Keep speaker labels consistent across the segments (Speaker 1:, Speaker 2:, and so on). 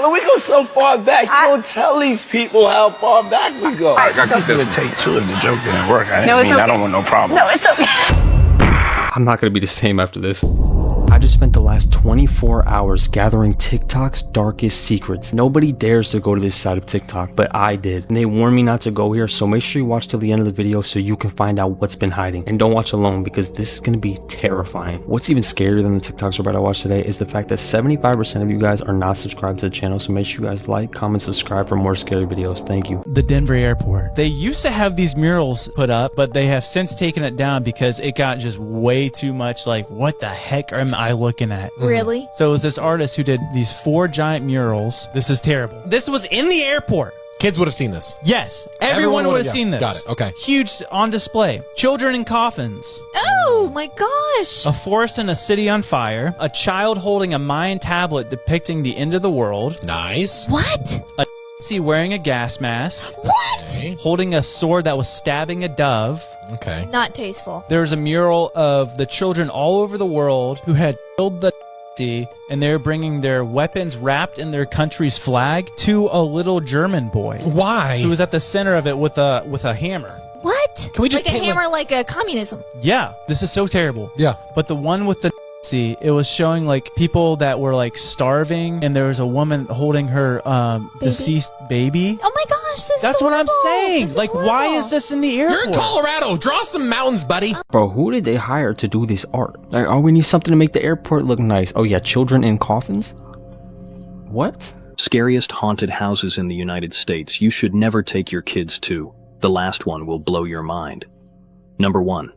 Speaker 1: Tyler, we go so far back. You don't tell these people how far back we go. I got to take two if the joke didn't work. I don't want no problems.
Speaker 2: No, it's okay.
Speaker 3: I'm not gonna be the same after this. I just spent the last 24 hours gathering TikTok's darkest secrets. Nobody dares to go to this side of TikTok, but I did. And they warned me not to go here, so make sure you watch till the end of the video so you can find out what's been hiding. And don't watch alone because this is gonna be terrifying. What's even scarier than the TikToks we're about to watch today is the fact that 75% of you guys are not subscribed to the channel, so make sure you guys like, comment, subscribe for more scary videos. Thank you.
Speaker 4: The Denver airport. They used to have these murals put up, but they have since taken it down because it got just way too much like, what the heck am I looking at?
Speaker 2: Really?
Speaker 4: So it was this artist who did these 4 giant murals. This is terrible. This was in the airport.
Speaker 5: Kids would have seen this.
Speaker 4: Yes, everyone would have seen this.
Speaker 5: Got it, okay.
Speaker 4: Huge on display. Children in coffins.
Speaker 2: Oh my gosh.
Speaker 4: A forest and a city on fire. A child holding a Mayan tablet depicting the end of the world.
Speaker 5: Nice.
Speaker 2: What?
Speaker 4: A Nazi wearing a gas mask.
Speaker 2: What?
Speaker 5: Okay.
Speaker 4: Holding a sword that was stabbing a dove.
Speaker 5: Okay.
Speaker 2: Not tasteful.
Speaker 4: There was a mural of the children all over the world who had killed the Nazi, and they're bringing their weapons wrapped in their country's flag to a little German boy.
Speaker 5: Why?
Speaker 4: Who was at the center of it with a hammer.
Speaker 2: What?
Speaker 5: Can we just
Speaker 2: like a
Speaker 5: paint
Speaker 2: hammer, like a communism?
Speaker 4: Yeah, this is so terrible.
Speaker 5: Yeah.
Speaker 4: But the one with the Nazi, it was showing like people that were like starving, and there was a woman holding her deceased baby.
Speaker 2: Oh my gosh, this
Speaker 4: That's
Speaker 2: is
Speaker 4: what I'm
Speaker 2: horrible.
Speaker 4: saying.
Speaker 2: This is
Speaker 4: Like, why
Speaker 2: horrible.
Speaker 4: is this in the airport?
Speaker 5: You're in Colorado. Draw some mountains, buddy.
Speaker 3: Bro, who did they hire to do this art? Like, oh, we need something to make the airport look nice. Oh yeah, children in coffins? What?
Speaker 6: Scariest haunted houses in the United States you should never take your kids to. The last one will blow your mind. Number 1.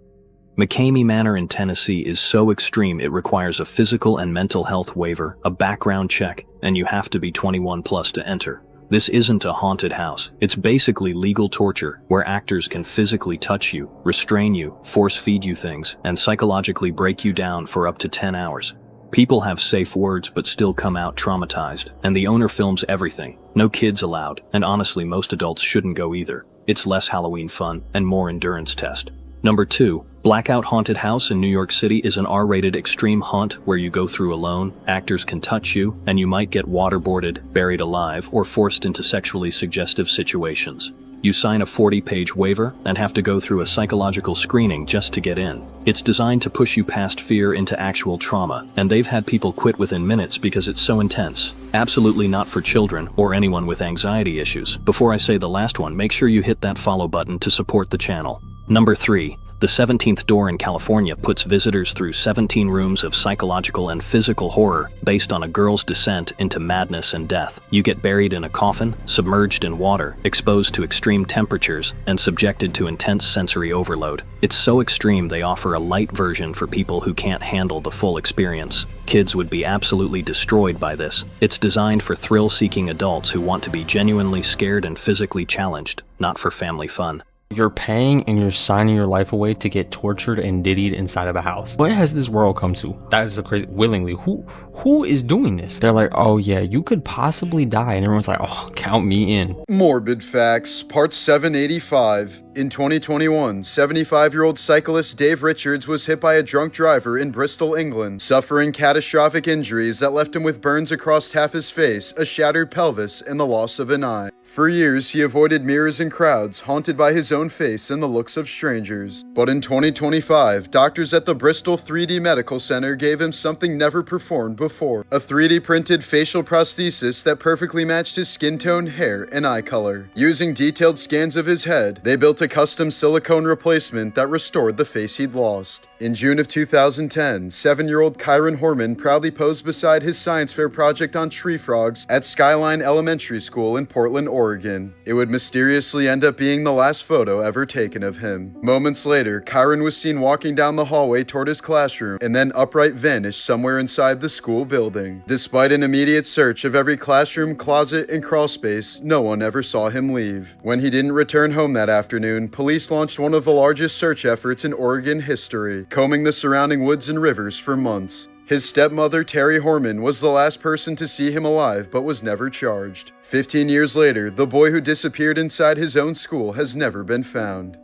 Speaker 6: McCamey Manor in Tennessee is so extreme it requires a physical and mental health waiver, a background check, and you have to be 21 plus to enter. This isn't a haunted house. It's basically legal torture, where actors can physically touch you, restrain you, force feed you things, and psychologically break you down for up to 10 hours. People have safe words but still come out traumatized, and the owner films everything. No kids allowed, and honestly most adults shouldn't go either. It's less Halloween fun and more endurance test. Number 2. Blackout Haunted House in New York City is an R-rated extreme haunt where you go through alone, actors can touch you, and you might get waterboarded, buried alive, or forced into sexually suggestive situations. You sign a 40-page waiver and have to go through a psychological screening just to get in. It's designed to push you past fear into actual trauma, and they've had people quit within minutes because it's so intense. Absolutely not for children or anyone with anxiety issues. Before I say the last one, make sure you hit that follow button to support the channel. Number 3. The 17th Door in California puts visitors through 17 rooms of psychological and physical horror based on a girl's descent into madness and death. You get buried in a coffin, submerged in water, exposed to extreme temperatures, and subjected to intense sensory overload. It's so extreme they offer a light version for people who can't handle the full experience. Kids would be absolutely destroyed by this. It's designed for thrill-seeking adults who want to be genuinely scared and physically challenged, not for family fun.
Speaker 3: You're paying and you're signing your life away to get tortured and diddied inside of a house. What has this world come to? That is a crazy. Willingly, who is doing this? They're like, oh yeah, you could possibly die, and everyone's like, oh, count me in.
Speaker 7: Morbid Facts, Part 785. In 2021, 75-year-old cyclist Dave Richards was hit by a drunk driver in Bristol, England, suffering catastrophic injuries that left him with burns across half his face, a shattered pelvis, and the loss of an eye. For years, he avoided mirrors and crowds, haunted by his own face and the looks of strangers. But in 2025, doctors at the Bristol 3D Medical Center gave him something never performed before. A 3D printed facial prosthesis that perfectly matched his skin tone, hair, and eye color. Using detailed scans of his head, they built a custom silicone replacement that restored the face he'd lost. In June of 2010, 7-year-old Kyron Horman proudly posed beside his science fair project on tree frogs at Skyline Elementary School in Portland, Oregon. It would mysteriously end up being the last photo ever taken of him. Moments later, Kyron was seen walking down the hallway toward his classroom and then upright vanished somewhere inside the school building. Despite an immediate search of every classroom, closet, and crawl space, no one ever saw him leave. When he didn't return home that afternoon, police launched one of the largest search efforts in Oregon history, combing the surrounding woods and rivers for months. His stepmother, Terry Horman, was the last person to see him alive but was never charged. 15 years later, the boy who disappeared inside his own school has never been found.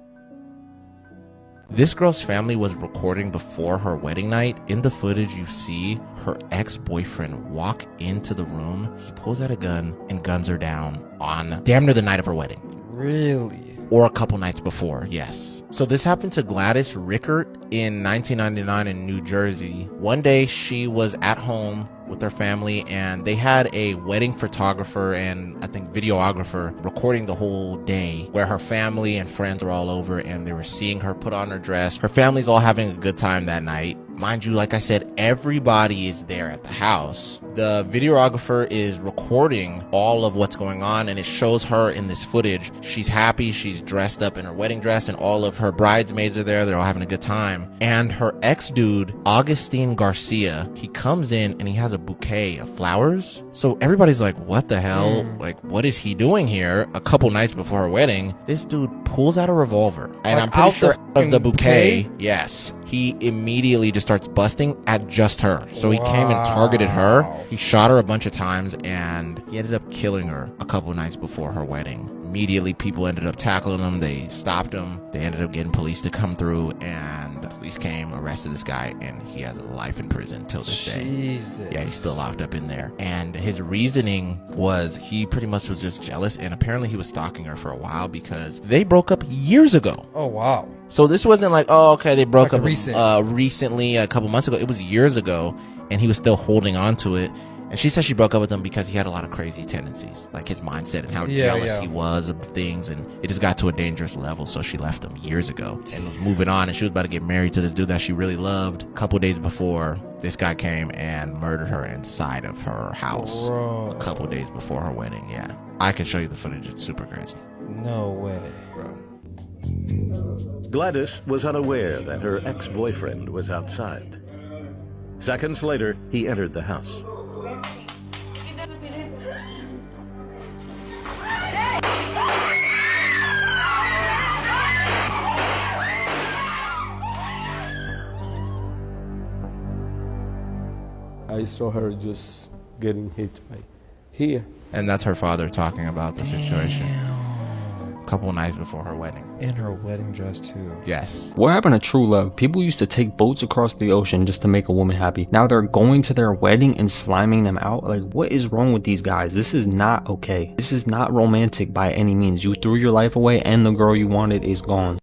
Speaker 5: This girl's family was recording before her wedding night. In the footage, you see her ex-boyfriend walk into the room. He pulls out a gun and guns her down on damn near the night of her wedding.
Speaker 8: Really?
Speaker 5: Or a couple nights before, yes. So this happened to Gladys Rickert in 1999 in New Jersey. One day she was at home with her family and they had a wedding photographer and I think videographer recording the whole day, where her family and friends were all over and they were seeing her put on her dress. Her family's all having a good time that night. Mind you, like I said, everybody is there at the house. The videographer is recording all of what's going on and it shows her in this footage. She's happy, she's dressed up in her wedding dress and all of her bridesmaids are there. They're all having a good time. And her ex-dude, Augustine Garcia, he comes in and he has a bouquet of flowers. So everybody's like, what the hell? Like, what is he doing here? A couple nights before her wedding, this dude pulls out a revolver. And
Speaker 8: Like
Speaker 5: I'm pretty
Speaker 8: out
Speaker 5: sure
Speaker 8: the
Speaker 5: of the bouquet,
Speaker 8: bouquet?
Speaker 5: yes, he immediately just starts busting at just her. So he came and targeted her. He shot her a bunch of times and he ended up killing her a couple nights before her wedding. Immediately, people ended up tackling him. They stopped him. They ended up getting police to come through and the police came, arrested this guy, and he has life in prison till this day.
Speaker 8: Jesus.
Speaker 5: Yeah, he's still locked up in there. And his reasoning was he pretty much was just jealous, and apparently he was stalking her for a while because they broke up years ago.
Speaker 8: Oh, wow.
Speaker 5: So this wasn't like, oh, okay, they broke
Speaker 8: Like
Speaker 5: up
Speaker 8: recent.
Speaker 5: recently, a couple months ago. It was years ago, and he was still holding on to it. And she said she broke up with him because he had a lot of crazy tendencies, like his mindset and how jealous he was of things, and it just got to a dangerous level. So she left him years ago and was moving on, and she was about to get married to this dude that she really loved. A couple days before, this guy came and murdered her inside of her house.
Speaker 8: Bro.
Speaker 5: A couple days before her wedding. Yeah, I can show you the footage. It's super crazy.
Speaker 8: No way.
Speaker 9: Gladys was unaware that her ex-boyfriend was outside. Seconds later, he entered the house.
Speaker 10: I saw her just getting hit by here.
Speaker 5: And that's her father talking about the situation. A couple nights before her wedding.
Speaker 8: In her wedding dress, too.
Speaker 5: Yes.
Speaker 3: What happened to true love? People used to take boats across the ocean just to make a woman happy. Now they're going to their wedding and sliming them out? Like, what is wrong with these guys? This is not okay. This is not romantic by any means. You threw your life away and the girl you wanted is gone.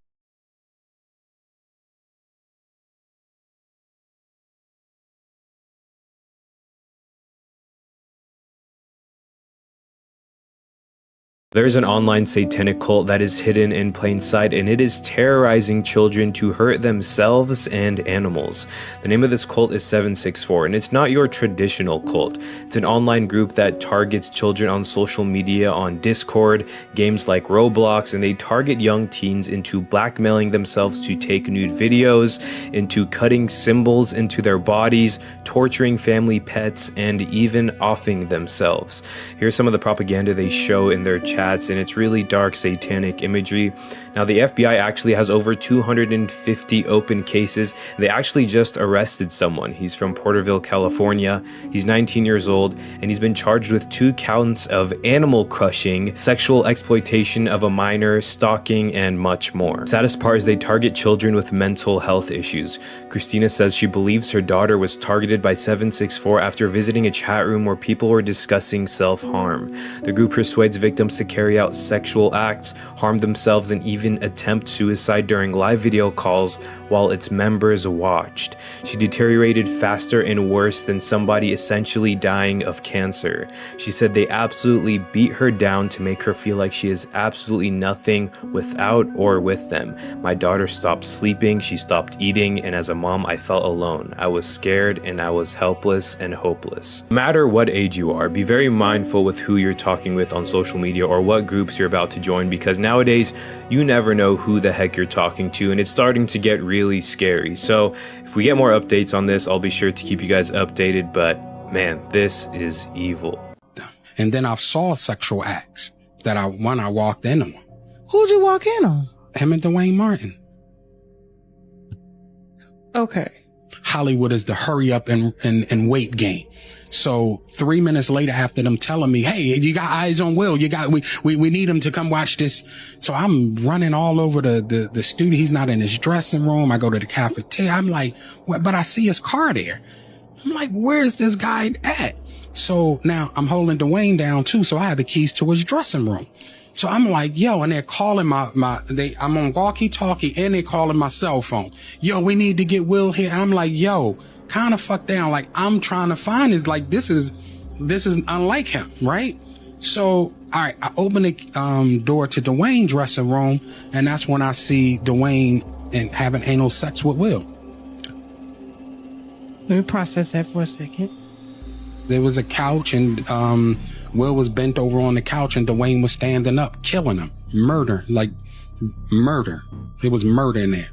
Speaker 11: There's an online satanic cult that is hidden in plain sight, and it is terrorizing children to hurt themselves and animals. The name of this cult is 764, and it's not your traditional cult. It's an online group that targets children on social media, on Discord, games like Roblox, and they target young teens into blackmailing themselves to take nude videos, into cutting symbols into their bodies, torturing family pets, and even offing themselves. Here's some of the propaganda they show in their chats, and it's really dark satanic imagery. Now, the FBI actually has over 250 open cases. They actually just arrested someone. He's from Porterville, California. He's 19 years old, and he's been charged with 2 counts of animal crushing, sexual exploitation of a minor, stalking, and much more. Saddest part is they target children with mental health issues. Christina says she believes her daughter was targeted by 764 after visiting a chat room where people were discussing self-harm. The group persuades victims to carry out sexual acts, harm themselves, and even attempt suicide during live video calls while its members watched. She deteriorated faster and worse than somebody essentially dying of cancer. She said they absolutely beat her down to make her feel like she is absolutely nothing without or with them. My daughter stopped sleeping, she stopped eating, and as a mom, I felt alone. I was scared and I was helpless and hopeless. No matter what age you are, be very mindful with who you're talking with on social media or what groups you're about to join, because nowadays you never know who the heck you're talking to, and it's starting to get really scary. So if we get more updates on this, I'll be sure to keep you guys updated, but man, this is evil.
Speaker 12: And then I saw sexual acts that I walked in on.
Speaker 13: Who'd you walk in on?
Speaker 12: Him and Dwayne Martin.
Speaker 13: Okay.
Speaker 12: Hollywood is the hurry up and wait game. So 3 minutes later, after them telling me, hey, you got eyes on Will, we need him to come watch this. So I'm running all over the studio. He's not in his dressing room. I go to the cafeteria. I'm like, what? But I see his car there. I'm like, where's this guy at? So now I'm holding Dwayne down too. So I have the keys to his dressing room. So I'm like, yo, and they're calling I'm on walkie-talkie and they're calling my cell phone. Yo, we need to get Will here. And I'm like, yo, kind of fuck down. Like, I'm trying to find this. Like, this is unlike him, right? So, all right, I open the door to Dwayne's dressing room, and that's when I see Dwayne and having anal sex with Will.
Speaker 13: Let me process that for a second.
Speaker 12: There was a couch, and Will was bent over on the couch, and Dwayne was standing up, killing him. Murder. There was murder in there.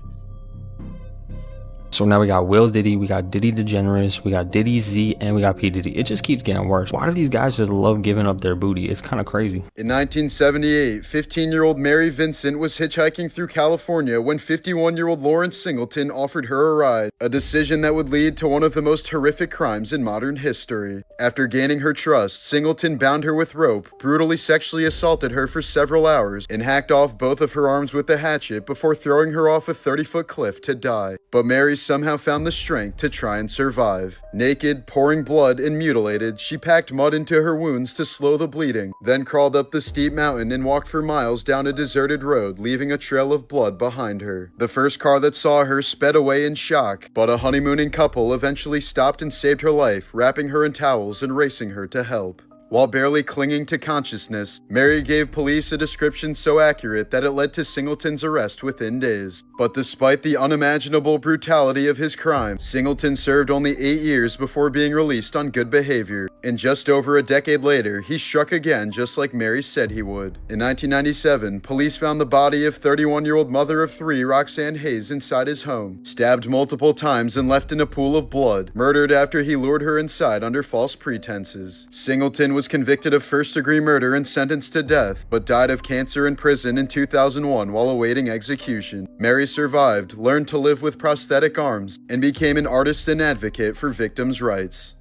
Speaker 3: So now we got Will Diddy, we got Diddy DeGeneres, we got Diddy Z, and we got P. Diddy. It just keeps getting worse. Why do these guys just love giving up their booty? It's kind of crazy.
Speaker 7: In 1978, 15-year-old Mary Vincent was hitchhiking through California when 51-year-old Lawrence Singleton offered her a ride, a decision that would lead to one of the most horrific crimes in modern history. After gaining her trust, Singleton bound her with rope, brutally sexually assaulted her for several hours, and hacked off both of her arms with a hatchet before throwing her off a 30-foot cliff to die. But Mary somehow found the strength to try and survive. Naked, pouring blood, and mutilated, she packed mud into her wounds to slow the bleeding, then crawled up the steep mountain and walked for miles down a deserted road, leaving a trail of blood behind her. The first car that saw her sped away in shock, but a honeymooning couple eventually stopped and saved her life, wrapping her in towels and racing her to help. While barely clinging to consciousness, Mary gave police a description so accurate that it led to Singleton's arrest within days. But despite the unimaginable brutality of his crime, Singleton served only 8 years before being released on good behavior. And just over a decade later, he struck again just like Mary said he would. In 1997, police found the body of 31-year-old mother of 3 Roxanne Hayes inside his home, stabbed multiple times and left in a pool of blood, murdered after he lured her inside under false pretenses. Singleton was convicted of first-degree murder and sentenced to death, but died of cancer in prison in 2001 while awaiting execution. Mary survived, learned to live with prosthetic arms, and became an artist and advocate for victims' rights.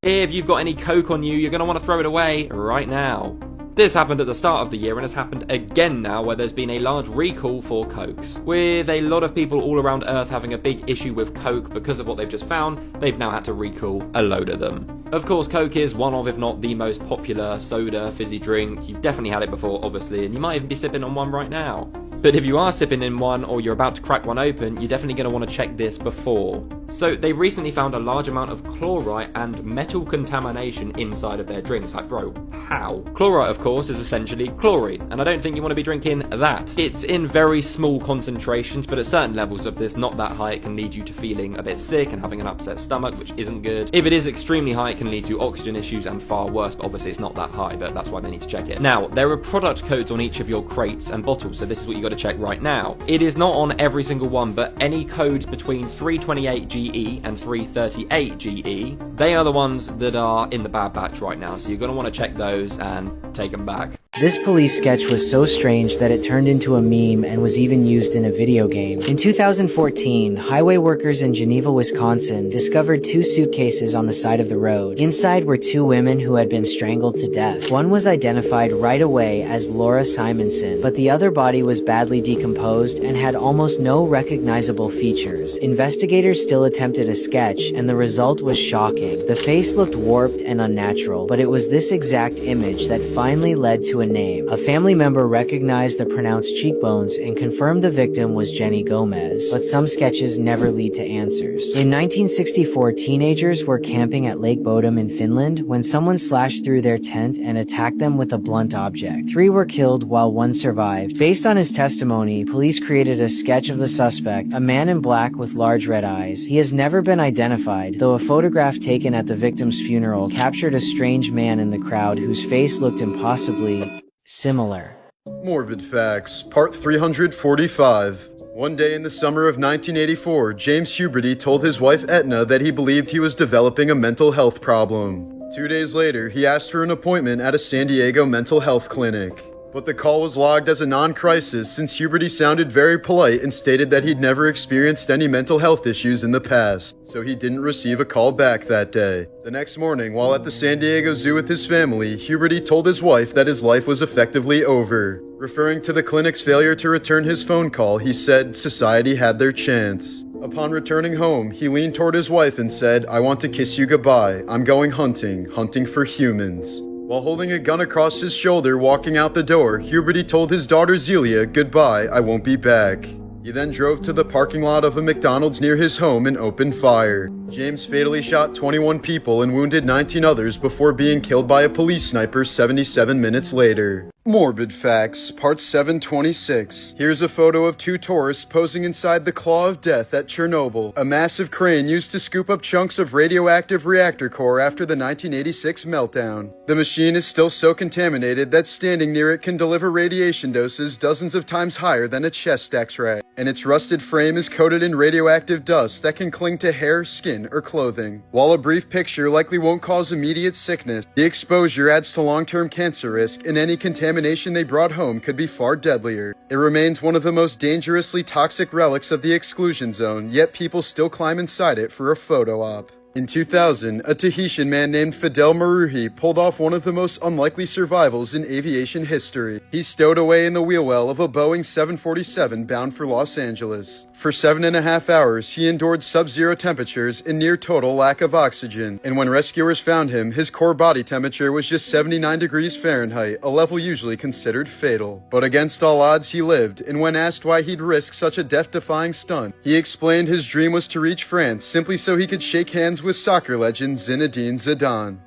Speaker 14: If you've got any coke on you, you're going to want to throw it away right now. This happened at the start of the year and has happened again now, where there's been a large recall for cokes. With a lot of people all around Earth having a big issue with coke because of what they've just found, they've now had to recall a load of them. Of course, coke is one of, if not the most popular soda, fizzy drink. You've definitely had it before, obviously, and you might even be sipping on one right now. But if you are sipping in one or you're about to crack one open, you're definitely going to want to check this before. So they recently found a large amount of chlorite and metal contamination inside of their drinks. Like, bro, how? Chlorite, of course, is essentially chlorine, and I don't think you want to be drinking that. It's in very small concentrations, but at certain levels of this, not that high, it can lead you to feeling a bit sick and having an upset stomach, which isn't good. If it is extremely high, it can lead to oxygen issues and far worse, but obviously it's not that high, but that's why they need to check it. Now, there are product codes on each of your crates and bottles, so this is what you got to check right now. It is not on every single one, but any codes between 328 GE and 338 GE, they are the ones that are in the bad batch right now, so you're going to want to check those and take them back.
Speaker 15: This police sketch was so strange that it turned into a meme and was even used in a video game. In 2014, highway workers in Geneva, Wisconsin discovered 2 suitcases on the side of the road. Inside were 2 women who had been strangled to death. One was identified right away as Laura Simonson, but the other body was badly decomposed and had almost no recognizable features. Investigators still attempted a sketch, and the result was shocking. The face looked warped and unnatural, but it was this exact image that finally led to a name. A family member recognized the pronounced cheekbones and confirmed the victim was Jenny Gomez, but some sketches never lead to answers. In 1964, teenagers were camping at Lake Bodom in Finland when someone slashed through their tent and attacked them with a blunt object. 3 were killed while 1 survived. Based on his testimony, police created a sketch of the suspect, a man in black with large red eyes. He has never been identified, though a photograph taken at the victim's funeral captured a strange man in the crowd whose face looked impossibly similar.
Speaker 7: Morbid Facts, Part 345. One day in the summer of 1984, James Huberty told his wife Etna that he believed he was developing a mental health problem. 2 days later, he asked for an appointment at a San Diego mental health clinic. But the call was logged as a non-crisis since Huberty sounded very polite and stated that he'd never experienced any mental health issues in the past, so he didn't receive a call back that day. The next morning, while at the San Diego Zoo with his family, Huberty told his wife that his life was effectively over. Referring to the clinic's failure to return his phone call, he said society had their chance. Upon returning home, he leaned toward his wife and said, "I want to kiss you goodbye. I'm going hunting for humans." While holding a gun across his shoulder walking out the door, Huberty told his daughter Zelia, "Goodbye, I won't be back." He then drove to the parking lot of a McDonald's near his home and opened fire. James fatally shot 21 people and wounded 19 others before being killed by a police sniper 77 minutes later. Morbid Facts, Part 726. Here's a photo of two tourists posing inside the Claw of Death at Chernobyl, a massive crane used to scoop up chunks of radioactive reactor core after the 1986 meltdown. The machine is still so contaminated that standing near it can deliver radiation doses dozens of times higher than a chest X-ray, and its rusted frame is coated in radioactive dust that can cling to hair, skin, or clothing. While a brief picture likely won't cause immediate sickness, the exposure adds to long-term cancer risk, and any contamination they brought home could be far deadlier. It remains one of the most dangerously toxic relics of the exclusion zone, yet people still climb inside it for a photo op. In 2000, a Tahitian man named Fidel Maruhi pulled off one of the most unlikely survivals in aviation history. He stowed away in the wheel well of a Boeing 747 bound for Los Angeles. For 7.5 hours, he endured sub-zero temperatures and near total lack of oxygen, and when rescuers found him, his core body temperature was just 79 degrees Fahrenheit, a level usually considered fatal. But against all odds, he lived, and when asked why he'd risk such a death-defying stunt, he explained his dream was to reach France simply so he could shake hands with soccer legend Zinedine Zidane.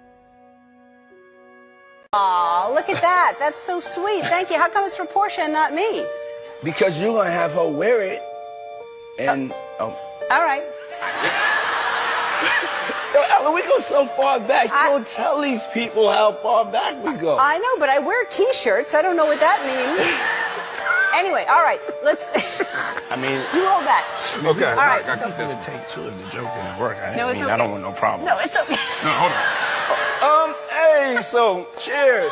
Speaker 16: Aw, look at that. That's so sweet. Thank you. How come it's for Portia and not me?
Speaker 1: Because you're gonna have her wear it. And
Speaker 16: all right.
Speaker 1: Yo, Ellen, we go so far back. You don't tell these people how far back we go.
Speaker 16: I know, but I wear t-shirts. I don't know what that means. Anyway, all right. Let's.
Speaker 1: I mean,
Speaker 16: you roll back.
Speaker 1: Okay.
Speaker 16: All right.
Speaker 1: I think this take two if the joke didn't work.
Speaker 16: No, it's okay.
Speaker 1: I don't want no problems.
Speaker 16: No, it's okay.
Speaker 1: No, hold on. Hey, so cheers.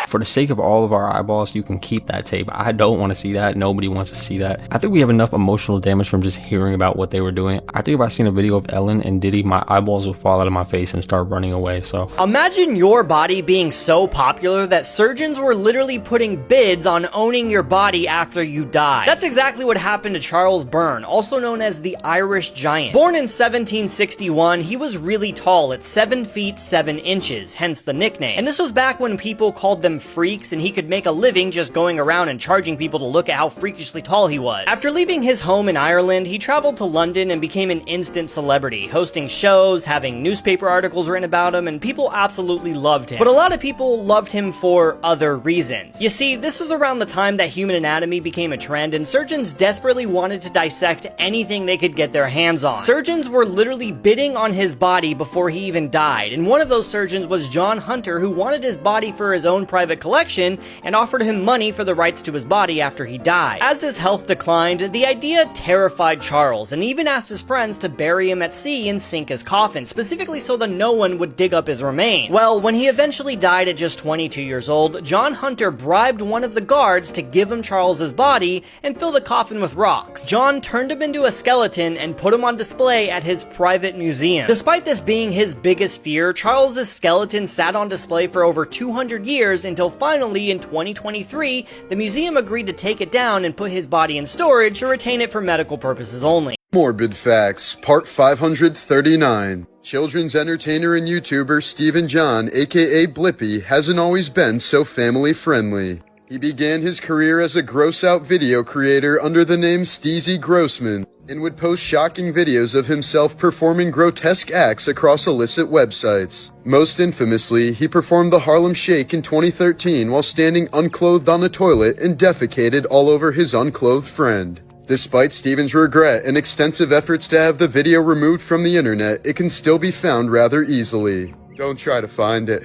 Speaker 3: For the sake of all of our eyeballs, you can keep that tape. I don't want to see that. Nobody wants to see that. I think we have enough emotional damage from just hearing about what they were doing. I think if I seen a video of Ellen and Diddy, my eyeballs will fall out of my face and start running away. So
Speaker 17: imagine your body being so popular that surgeons were literally putting bids on owning your body after you die. That's exactly what happened to Charles Byrne, also known as the Irish Giant. Born in 1761, he was really tall at 7 feet 7 inches, hence the nickname. And this was back when people called them freaks and he could make a living just going around and charging people to look at how freakishly tall he was. After leaving his home in Ireland, he traveled to London and became an instant celebrity, hosting shows, having newspaper articles written about him, and people absolutely loved him. But a lot of people loved him for other reasons. You see, this was around the time that human anatomy became a trend and surgeons desperately wanted to dissect anything they could get their hands on. Surgeons were literally bidding on his body before he even died, and one of those surgeons was John Hunter, who wanted his body for his own private collection and offered him money for the rights to his body after he died. As his health declined, the idea terrified Charles and even asked his friends to bury him at sea and sink his coffin, specifically so that no one would dig up his remains. Well, when he eventually died at just 22 years old, John Hunter bribed one of the guards to give him Charles's body and fill the coffin with rocks. John turned him into a skeleton and put him on display at his private museum. Despite this being his biggest fear, Charles's skeleton sat on display for over 200 years until finally in 2023, the museum agreed to take it down and put his body in storage to retain it for medical purposes only.
Speaker 7: Morbid Facts, Part 539. Children's entertainer and YouTuber Stephen John, aka Blippi, hasn't always been so family-friendly. He began his career as a gross-out video creator under the name Steezy Grossman, and would post shocking videos of himself performing grotesque acts across illicit websites. Most infamously, he performed the Harlem Shake in 2013 while standing unclothed on a toilet and defecated all over his unclothed friend. Despite Stephen's regret and extensive efforts to have the video removed from the internet, it can still be found rather easily. Don't try to find it.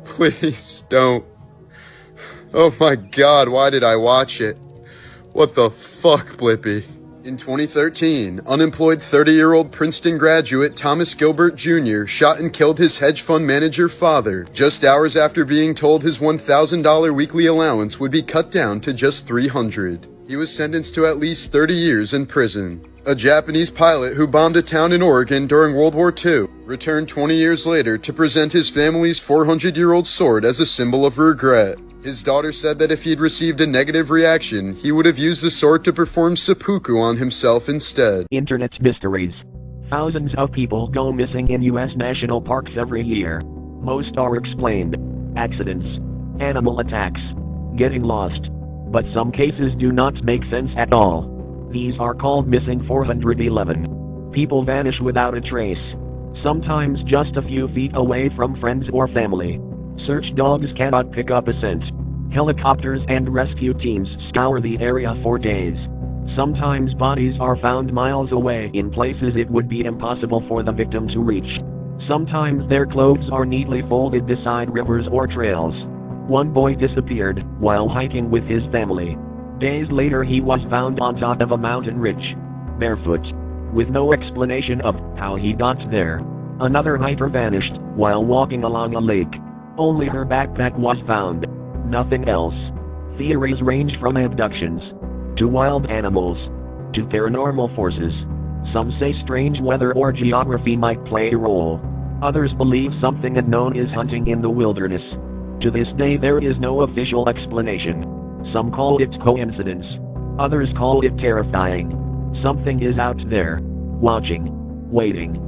Speaker 7: Please don't. Oh my god, why did I watch it? What the fuck, Blippi? In 2013, unemployed 30-year-old Princeton graduate Thomas Gilbert Jr. shot and killed his hedge fund manager father just hours after being told his $1,000 weekly allowance would be cut down to just $300. He was sentenced to at least 30 years in prison. A Japanese pilot who bombed a town in Oregon during World War II returned 20 years later to present his family's 400-year-old sword as a symbol of regret. His daughter said that if he had received a negative reaction, he would have used the sword to perform seppuku on himself instead.
Speaker 18: Internet mysteries. Thousands of people go missing in U.S. national parks every year. Most are explained. Accidents, animal attacks, getting lost. But some cases do not make sense at all. These are called missing 411. People vanish without a trace. Sometimes just a few feet away from friends or family. Search dogs cannot pick up a scent. Helicopters and rescue teams scour the area for days. Sometimes bodies are found miles away in places it would be impossible for the victim to reach. Sometimes their clothes are neatly folded beside rivers or trails. One boy disappeared while hiking with his family. Days later he was found on top of a mountain ridge, barefoot, with no explanation of how he got there. Another hiker vanished while walking along a lake. Only her backpack was found. Nothing else. Theories range from abductions, to wild animals, to paranormal forces. Some say strange weather or geography might play a role. Others believe something unknown is hunting in the wilderness. To this day there is no official explanation. Some call it coincidence. Others call it terrifying. Something is out there, watching, waiting.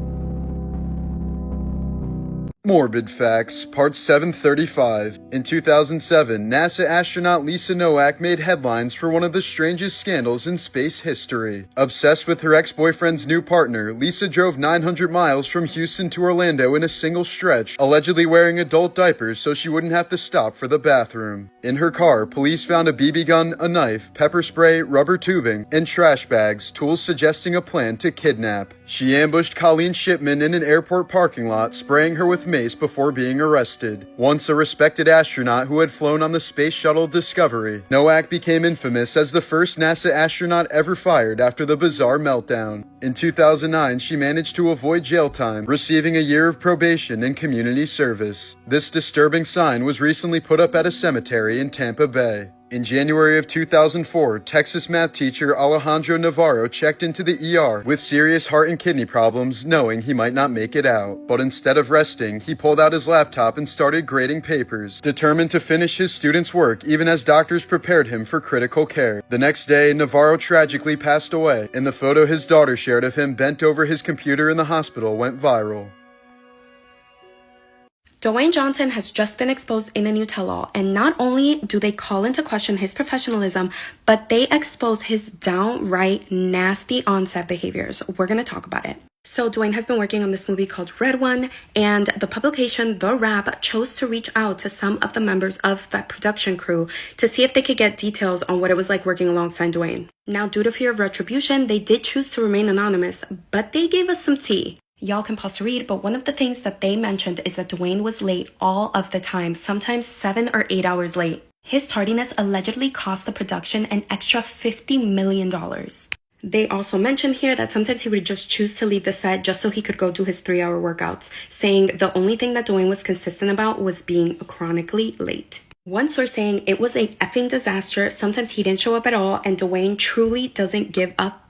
Speaker 7: Morbid Facts, Part 735. In 2007, NASA astronaut Lisa Nowak made headlines for one of the strangest scandals in space history. Obsessed with her ex-boyfriend's new partner, Lisa drove 900 miles from Houston to Orlando in a single stretch, allegedly wearing adult diapers so she wouldn't have to stop for the bathroom. In her car, police found a BB gun, a knife, pepper spray, rubber tubing, and trash bags, tools suggesting a plan to kidnap. She ambushed Colleen Shipman in an airport parking lot, spraying her with mace before being arrested. Once a respected astronaut who had flown on the Space Shuttle Discovery, Nowak became infamous as the first NASA astronaut ever fired after the bizarre meltdown. In 2009, she managed to avoid jail time, receiving a year of probation and community service. This disturbing sign was recently put up at a cemetery in Tampa Bay. In January of 2004, Texas math teacher Alejandro Navarro checked into the ER with serious heart and kidney problems, knowing he might not make it out. But instead of resting, he pulled out his laptop and started grading papers, determined to finish his students' work even as doctors prepared him for critical care. The next day, Navarro tragically passed away, and the photo his daughter shared of him bent over his computer in the hospital went viral.
Speaker 19: Dwayne Johnson has just been exposed in a new tell-all, and not only do they call into question his professionalism, but they expose his downright nasty on-set behaviors. We're going to talk about it. So Dwayne has been working on this movie called Red One, and the publication The Wrap chose to reach out to some of the members of that production crew to see if they could get details on what it was like working alongside Dwayne. Now, due to fear of retribution, they did choose to remain anonymous, but they gave us some tea. Y'all can pause to read, but one of the things that they mentioned is that Dwayne was late all of the time, sometimes 7 or 8 hours late. His tardiness allegedly cost the production an extra $50 million. They also mentioned here that sometimes he would just choose to leave the set just so he could go do his 3-hour workouts, saying the only thing that Dwayne was consistent about was being chronically late. One source saying it was a effing disaster, sometimes he didn't show up at all, and Dwayne truly doesn't give up.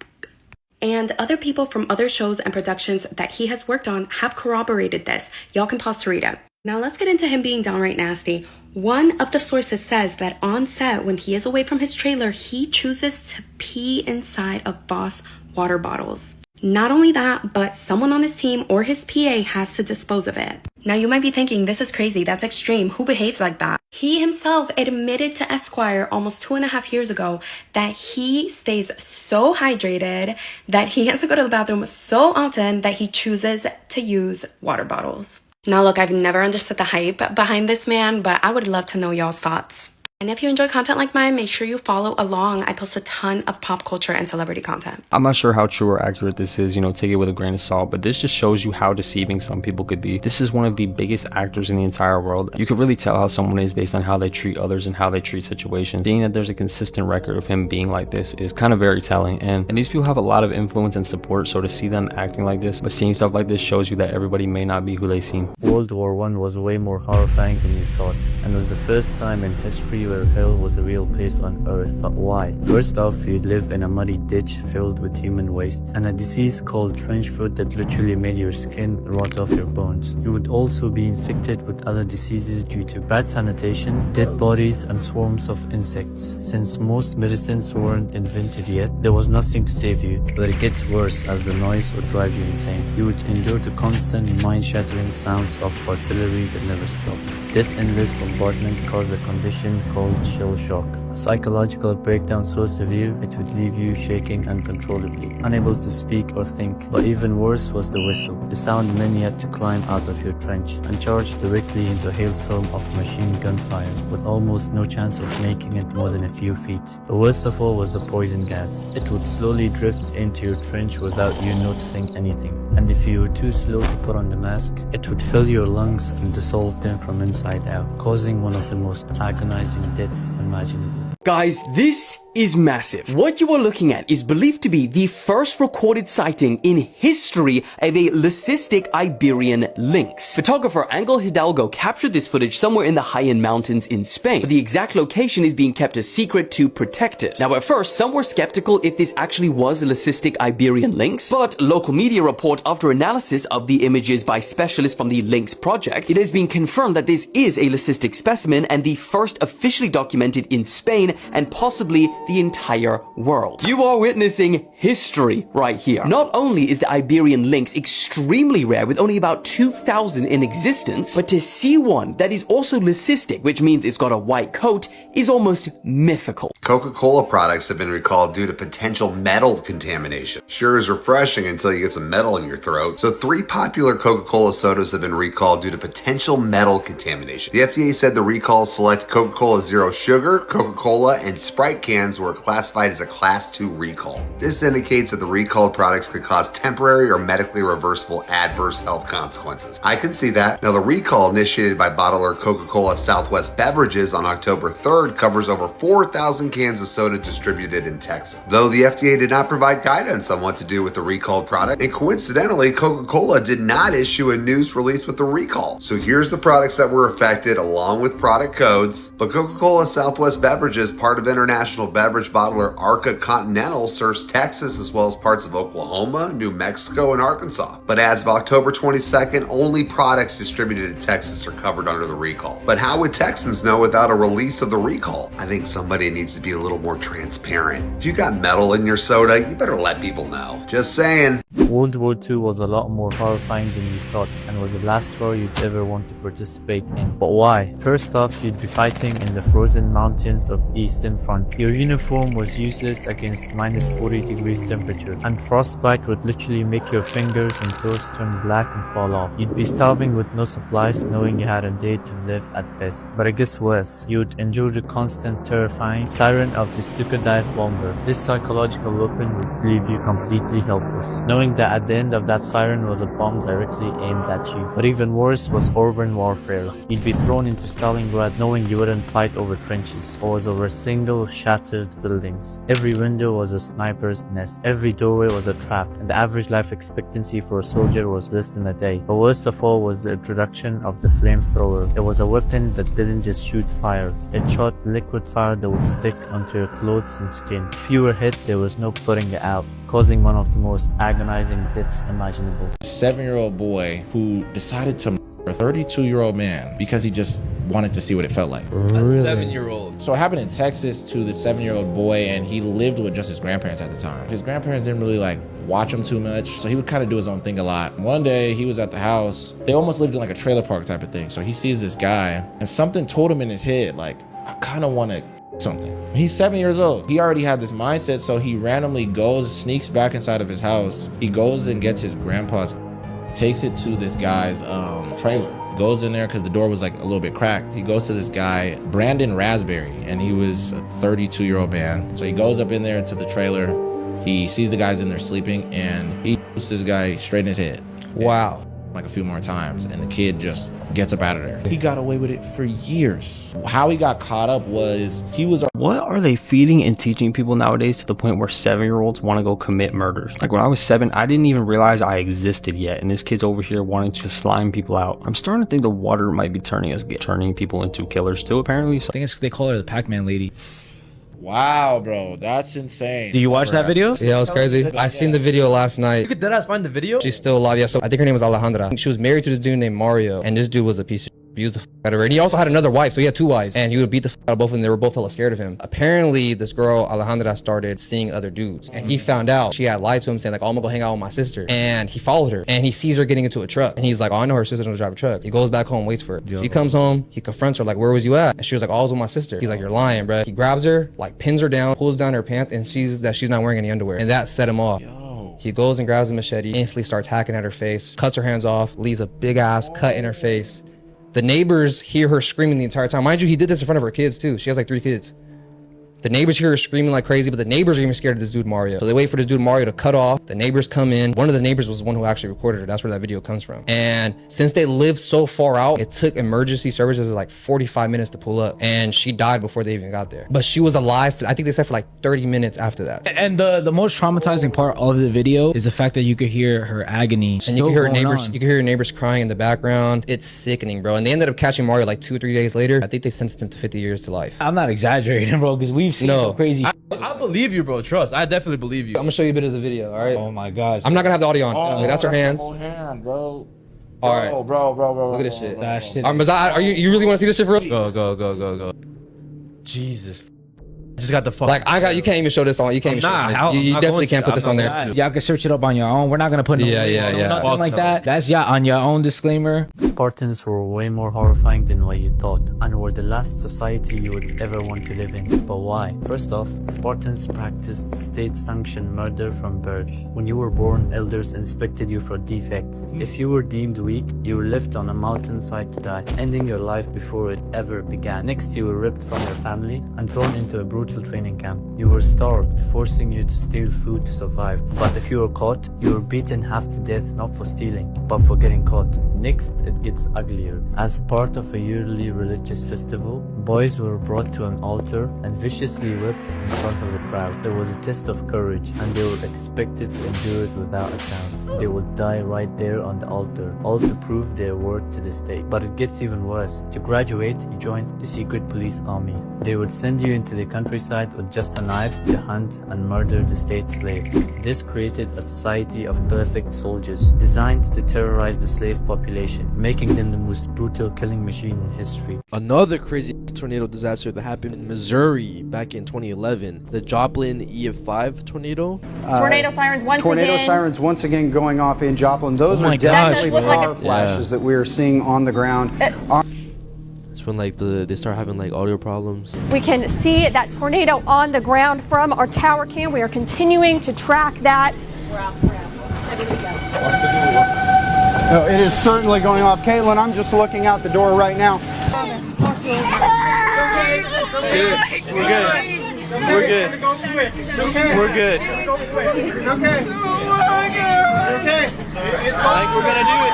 Speaker 19: And other people from other shows and productions that he has worked on have corroborated this. Y'all can pause to read it. Now let's get into him being downright nasty. One of the sources says that on set, when he is away from his trailer, he chooses to pee inside of Boss water bottles. Not only that, but someone on his team or his PA has to dispose of it. Now you might be thinking, this is crazy, that's extreme, who behaves like that? He himself admitted to Esquire almost 2.5 years ago that he stays so hydrated that he has to go to the bathroom so often that he chooses to use water bottles. Now look, I've never understood the hype behind this man, but I would love to know y'all's thoughts. And if you enjoy content like mine, make sure you follow along. I post a ton of pop culture and celebrity content.
Speaker 3: I'm not sure how true or accurate this is, take it with a grain of salt, but this just shows you how deceiving some people could be. This is one of the biggest actors in the entire world. You could really tell how someone is based on how they treat others and how they treat situations. Seeing that there's a consistent record of him being like this is kind of very telling, and these people have a lot of influence and support, so to see them acting like this, but seeing stuff like this shows you that everybody may not be who they seem.
Speaker 20: World War I was way more horrifying than you thought, and was the first time in history where hell was a real place on earth. But why? First off, you'd live in a muddy ditch filled with human waste, and a disease called trench foot that literally made your skin rot off your bones. You would also be infected with other diseases due to bad sanitation, dead bodies, and swarms of insects. Since most medicines weren't invented yet, there was nothing to save you. But it gets worse as the noise would drive you insane. You would endure the constant mind-shattering sounds of artillery that never stopped. This endless bombardment caused a condition called shell shock, a psychological breakdown so severe it would leave you shaking uncontrollably, unable to speak or think. But even worse was the whistle, the sound many had to climb out of your trench and charge directly into a hailstorm of machine gun fire, with almost no chance of making it more than a few feet. The worst of all was the poison gas. It would slowly drift into your trench without you noticing anything, and if you were too slow to put on the mask, it would fill your lungs and dissolve them from inside out, causing one of the most agonizing deaths imaginable.
Speaker 21: Guys, this is massive. What you are looking at is believed to be the first recorded sighting in history of a leucistic Iberian lynx. Photographer Angel Hidalgo captured this footage somewhere in the high-end mountains in Spain, but the exact location is being kept a secret to protect it. Now, at first, some were skeptical if this actually was a leucistic Iberian lynx, but local media report after analysis of the images by specialists from the Lynx Project, it has been confirmed that this is a leucistic specimen and the first officially documented in Spain and possibly the entire world. You are witnessing history right here. Not only is the Iberian lynx extremely rare with only about 2,000 in existence, but to see one that is also leucistic, which means it's got a white coat, is almost mythical.
Speaker 22: Coca-Cola products have been recalled due to potential metal contamination. Sure is refreshing until you get some metal in your throat. So 3 popular Coca-Cola sodas have been recalled due to potential metal contamination. The FDA said the recalls select Coca-Cola Zero Sugar, Coca-Cola, and Sprite cans were classified as a Class 2 recall. This indicates that the recalled products could cause temporary or medically reversible adverse health consequences. I can see that. Now, the recall initiated by bottler Coca-Cola Southwest Beverages on October 3rd covers over 4,000 cans of soda distributed in Texas. Though the FDA did not provide guidance on what to do with the recalled product, and coincidentally, Coca-Cola did not issue a news release with the recall. So here's the products that were affected along with product codes. But Coca-Cola Southwest Beverages, part of international beverage bottler Arca Continental, serves Texas as well as parts of Oklahoma, New Mexico, and Arkansas. But as of October 22nd, only products distributed in Texas are covered under the recall. But how would Texans know without a release of the recall? I think somebody needs to be a little more transparent. If you got metal in your soda, you better let people know. Just saying.
Speaker 20: World War II was a lot more horrifying than you thought, and was the last war you'd ever want to participate in. But why? First off, you'd be fighting in the frozen mountains of Eastern Front. Your uniform was useless against minus 40 degrees temperature, and frostbite would literally make your fingers and toes turn black and fall off. You'd be starving with no supplies, knowing you had a day to live at best. But it gets worse. You'd endure the constant terrifying siren of the Stuka dive bomber. This psychological weapon would leave you completely helpless, knowing that at the end of that siren was a bomb directly aimed at you. But even worse was urban warfare. You'd be thrown into Stalingrad knowing you wouldn't fight over trenches, or was over single shattered buildings. Every window was a sniper's nest, every doorway was a trap, and the average life expectancy for a soldier was less than a day. But worst of all was the introduction of the flamethrower. It was a weapon that didn't just shoot fire, it shot liquid fire that would stick onto your clothes and skin. If you were hit, there was no putting it out, causing one of the most agonizing deaths imaginable.
Speaker 5: A 7-year-old boy who decided to murder a 32-year-old man because he just wanted to see what it felt like.
Speaker 8: Really?
Speaker 23: A 7-year-old.
Speaker 5: So it happened in Texas to the 7-year-old boy, and he lived with just his grandparents at the time. His grandparents didn't really watch him too much, so he would kind of do his own thing a lot. One day he was at the house. They almost lived in like a trailer park type of thing. So he sees this guy, and something told him in his head, I kind of want to something. He's 7 years old. He already had this mindset, so he randomly sneaks back inside of his house. He goes and gets his grandpa's, takes it to this guy's trailer. goes in there because the door was like a little bit cracked. He goes to this guy, Brandon Raspberry, and he was a 32-year-old man. So he goes up in there to the trailer. He sees the guys in there sleeping, and he shoots this guy straight in his head. Wow. Like a few more times, and the kid just gets up out of there. He got away with it for years. How he got caught up was
Speaker 3: What are they feeding and teaching people nowadays to the point where 7-year-olds want to go commit murders? Like when I was 7, I didn't even realize I existed yet, and this kid's over here wanting to slime people out. I'm starting to think the water might be turning people into killers too, apparently. So
Speaker 2: I think they call her the Pac-Man lady.
Speaker 5: Wow, bro, that's insane.
Speaker 2: Do you watch that video?
Speaker 4: Yeah, it was crazy. I seen the video last night.
Speaker 2: You could deadass find the video?
Speaker 4: She's still alive. Yeah, so I think her name was Alejandra. She was married to this dude named Mario, and this dude was a piece of abused the out of her. And he also had another wife, so he had 2 wives, and he would beat the out of both of them. They were both hella scared of him. Apparently, this girl Alejandra started seeing other dudes, and he found out she had lied to him, saying like, "Oh, I'm gonna go hang out with my sister." And he followed her, and he sees her getting into a truck, and he's like, "Oh, I know her sister doesn't drive a truck." He goes back home, waits for her. She comes home, he confronts her like, "Where was you at?" And she was like, "Oh, I was with my sister." He's like, "You're lying, bro." He grabs her, like pins her down, pulls down her pants, and sees that she's not wearing any underwear, and that set him off. He goes and grabs a machete, instantly starts hacking at her face, cuts her hands off, leaves a big ass cut in her face. The neighbors hear her screaming the entire time. Mind you, he did this in front of her kids too. She has like 3 kids. The neighbors hear her screaming like crazy, but the neighbors are even scared of this dude Mario. So they wait for this dude Mario to cut off. The neighbors come in. One of the neighbors was the one who actually recorded her. That's where that video comes from. And since they live so far out, it took emergency services like 45 minutes to pull up. And she died before they even got there. But she was alive, I think they said for like 30 minutes after that.
Speaker 2: And the most traumatizing part of the video is the fact that you could hear her agony.
Speaker 4: And you can hear neighbors, you can hear your neighbors crying in the background. It's sickening, bro. And they ended up catching Mario like 2 or 3 days later. I think they sentenced him to 50 years to life.
Speaker 2: I'm not exaggerating, bro, because we've seen some crazy.
Speaker 8: I believe you, bro. Trust. I definitely believe you.
Speaker 4: I'm gonna show you a bit of the video, all right?
Speaker 2: Oh my gosh.
Speaker 4: I'm not gonna have the audio on. Like, that's her hands.
Speaker 5: Hand, bro.
Speaker 4: All right.
Speaker 5: Bro.
Speaker 4: Look at this shit.
Speaker 2: That shit.
Speaker 4: Are you really want to see this shit for real?
Speaker 8: Go. Jesus. Just got the fuck.
Speaker 4: Like you can't even show this on. You can't even show this. You definitely can't put this on there.
Speaker 2: Y'all can search it up on your own. We're not gonna put nothing like that. That's on your own disclaimer.
Speaker 20: Spartans were way more horrifying than what you thought, and were the last society you would ever want to live in. But why? First off, Spartans practiced state-sanctioned murder from birth. When you were born, elders inspected you for defects. If you were deemed weak, you were left on a mountainside to die, ending your life before it ever began. Next, you were ripped from your family and thrown into a brutal training camp. You were starved, forcing you to steal food to survive. But if you were caught, you were beaten half to death, not for stealing, but for getting caught. Next, it gets uglier. As part of a yearly religious festival, boys were brought to an altar and viciously whipped in front of the crowd. There was a test of courage, and they were expected to endure it without a sound. They would die right there on the altar, all to prove their worth to the state. But it gets even worse. To graduate, you joined the secret police army. They would send you into the countryside with just a knife to hunt and murder the state slaves. This created a society of perfect soldiers, designed to terrorize the slave population, making them the most brutal killing machine in history.
Speaker 8: Another crazy tornado disaster that happened in Missouri back in 2011, the Joplin EF5 tornado.
Speaker 16: Tornado sirens once
Speaker 23: again going off in Joplin. Those are definitely power flashes that we are seeing on the ground.
Speaker 8: It's when like they start having like audio problems.
Speaker 16: We can see that tornado on the ground from our tower cam. We are continuing to track that. We're out. Ready to go.
Speaker 23: No, it is certainly going off. Caitlin, I'm just looking out the door right now.
Speaker 8: We're good. We're good.
Speaker 23: It's okay.
Speaker 8: I think we're gonna do it.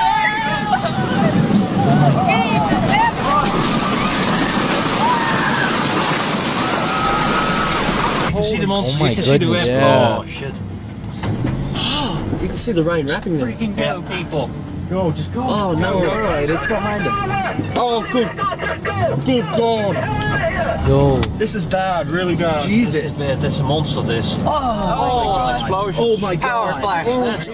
Speaker 24: You can see them on.
Speaker 2: Oh my
Speaker 24: goodness!
Speaker 2: Yeah.
Speaker 24: Oh shit! You can see the rain wrapping them. Freaking go, people!
Speaker 23: Go, just go.
Speaker 24: Oh no! All right, it's behind them. Oh good God!
Speaker 2: Yo,
Speaker 24: this is bad, really bad.
Speaker 23: Jesus!
Speaker 24: That's a monster. This. Oh! Explosion! Oh my God!
Speaker 16: Power flash.